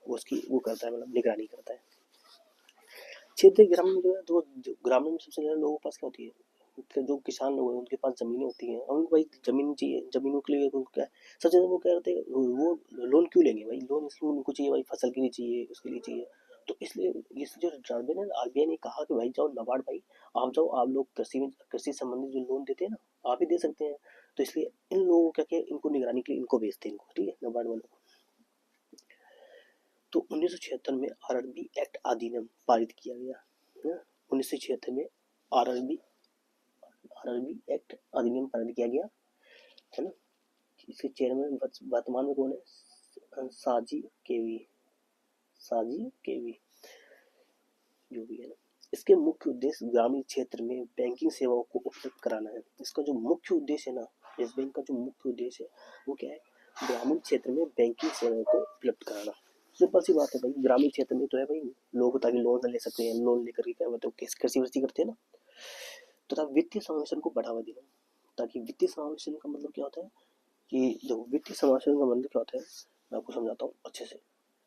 वो करता है, मतलब निगरानी करता है। क्षेत्रीय ग्रामीण जो है, तो ग्रामीण में सबसे ज्यादा लोगों के पास क्या होती है, जो किसान लोग हैं उनके पास जमीनें होती हैं, और उनको भाई जमीन चाहिए, जमीनों के लिए उनको क्या है, सबसे ज्यादा वो क्या करते हैं, वो लोन क्यों लेंगे भाई, लोन इसलिए उनको चाहिए भाई, फसल के लिए चाहिए, उसके लिए चाहिए। तो इसलिए इस जो आरबीआई ने कहा कि भाई जाओ नबार्ड भाई, आप जाओ, आप लोग कृषि संबंधित जो लोन देते हैं ना, आप ही दे सकते हैं। तो इसलिए इन लोगों को क्या किया, इनको निगरानी के लिए इनको भेजते हैं, इनको, ठीक है, नबार्ड वालों को। तो 1976 में आरआरबी एक्ट अधिनियम पारित किया गया। 1976 में आरआरबी एक्ट अधिनियम पारित किया गया, है ना। इसके चेयरमैन वर्तमान में कौन है, साजी केवी जो भी है ना। इसके मुख्य उद्देश्य ग्रामीण क्षेत्र में बैंकिंग सेवाओं को उपलब्ध कराना है। इसका जो मुख्य उद्देश्य है ना, इस बैंक का जो मुख्य उद्देश्य है वो क्या है, ग्रामीण क्षेत्र में बैंकिंग सेवाओं को उपलब्ध कराना। सिंपल सी बात है भाई, ग्रामीण क्षेत्र में तो है भाई, लोग ताकि लोन ले सकते हैं, लोन लेकर के क्या होता है, कृषि वृषि करते हैं ना। तथा वित्तीय समावेशन को बढ़ावा देना, ताकि वित्तीय समावेशन का मतलब क्या होता है कि जो वित्तीय समावेशन का मतलब क्या होता है, मैं आपको समझाता हूँ अच्छे से।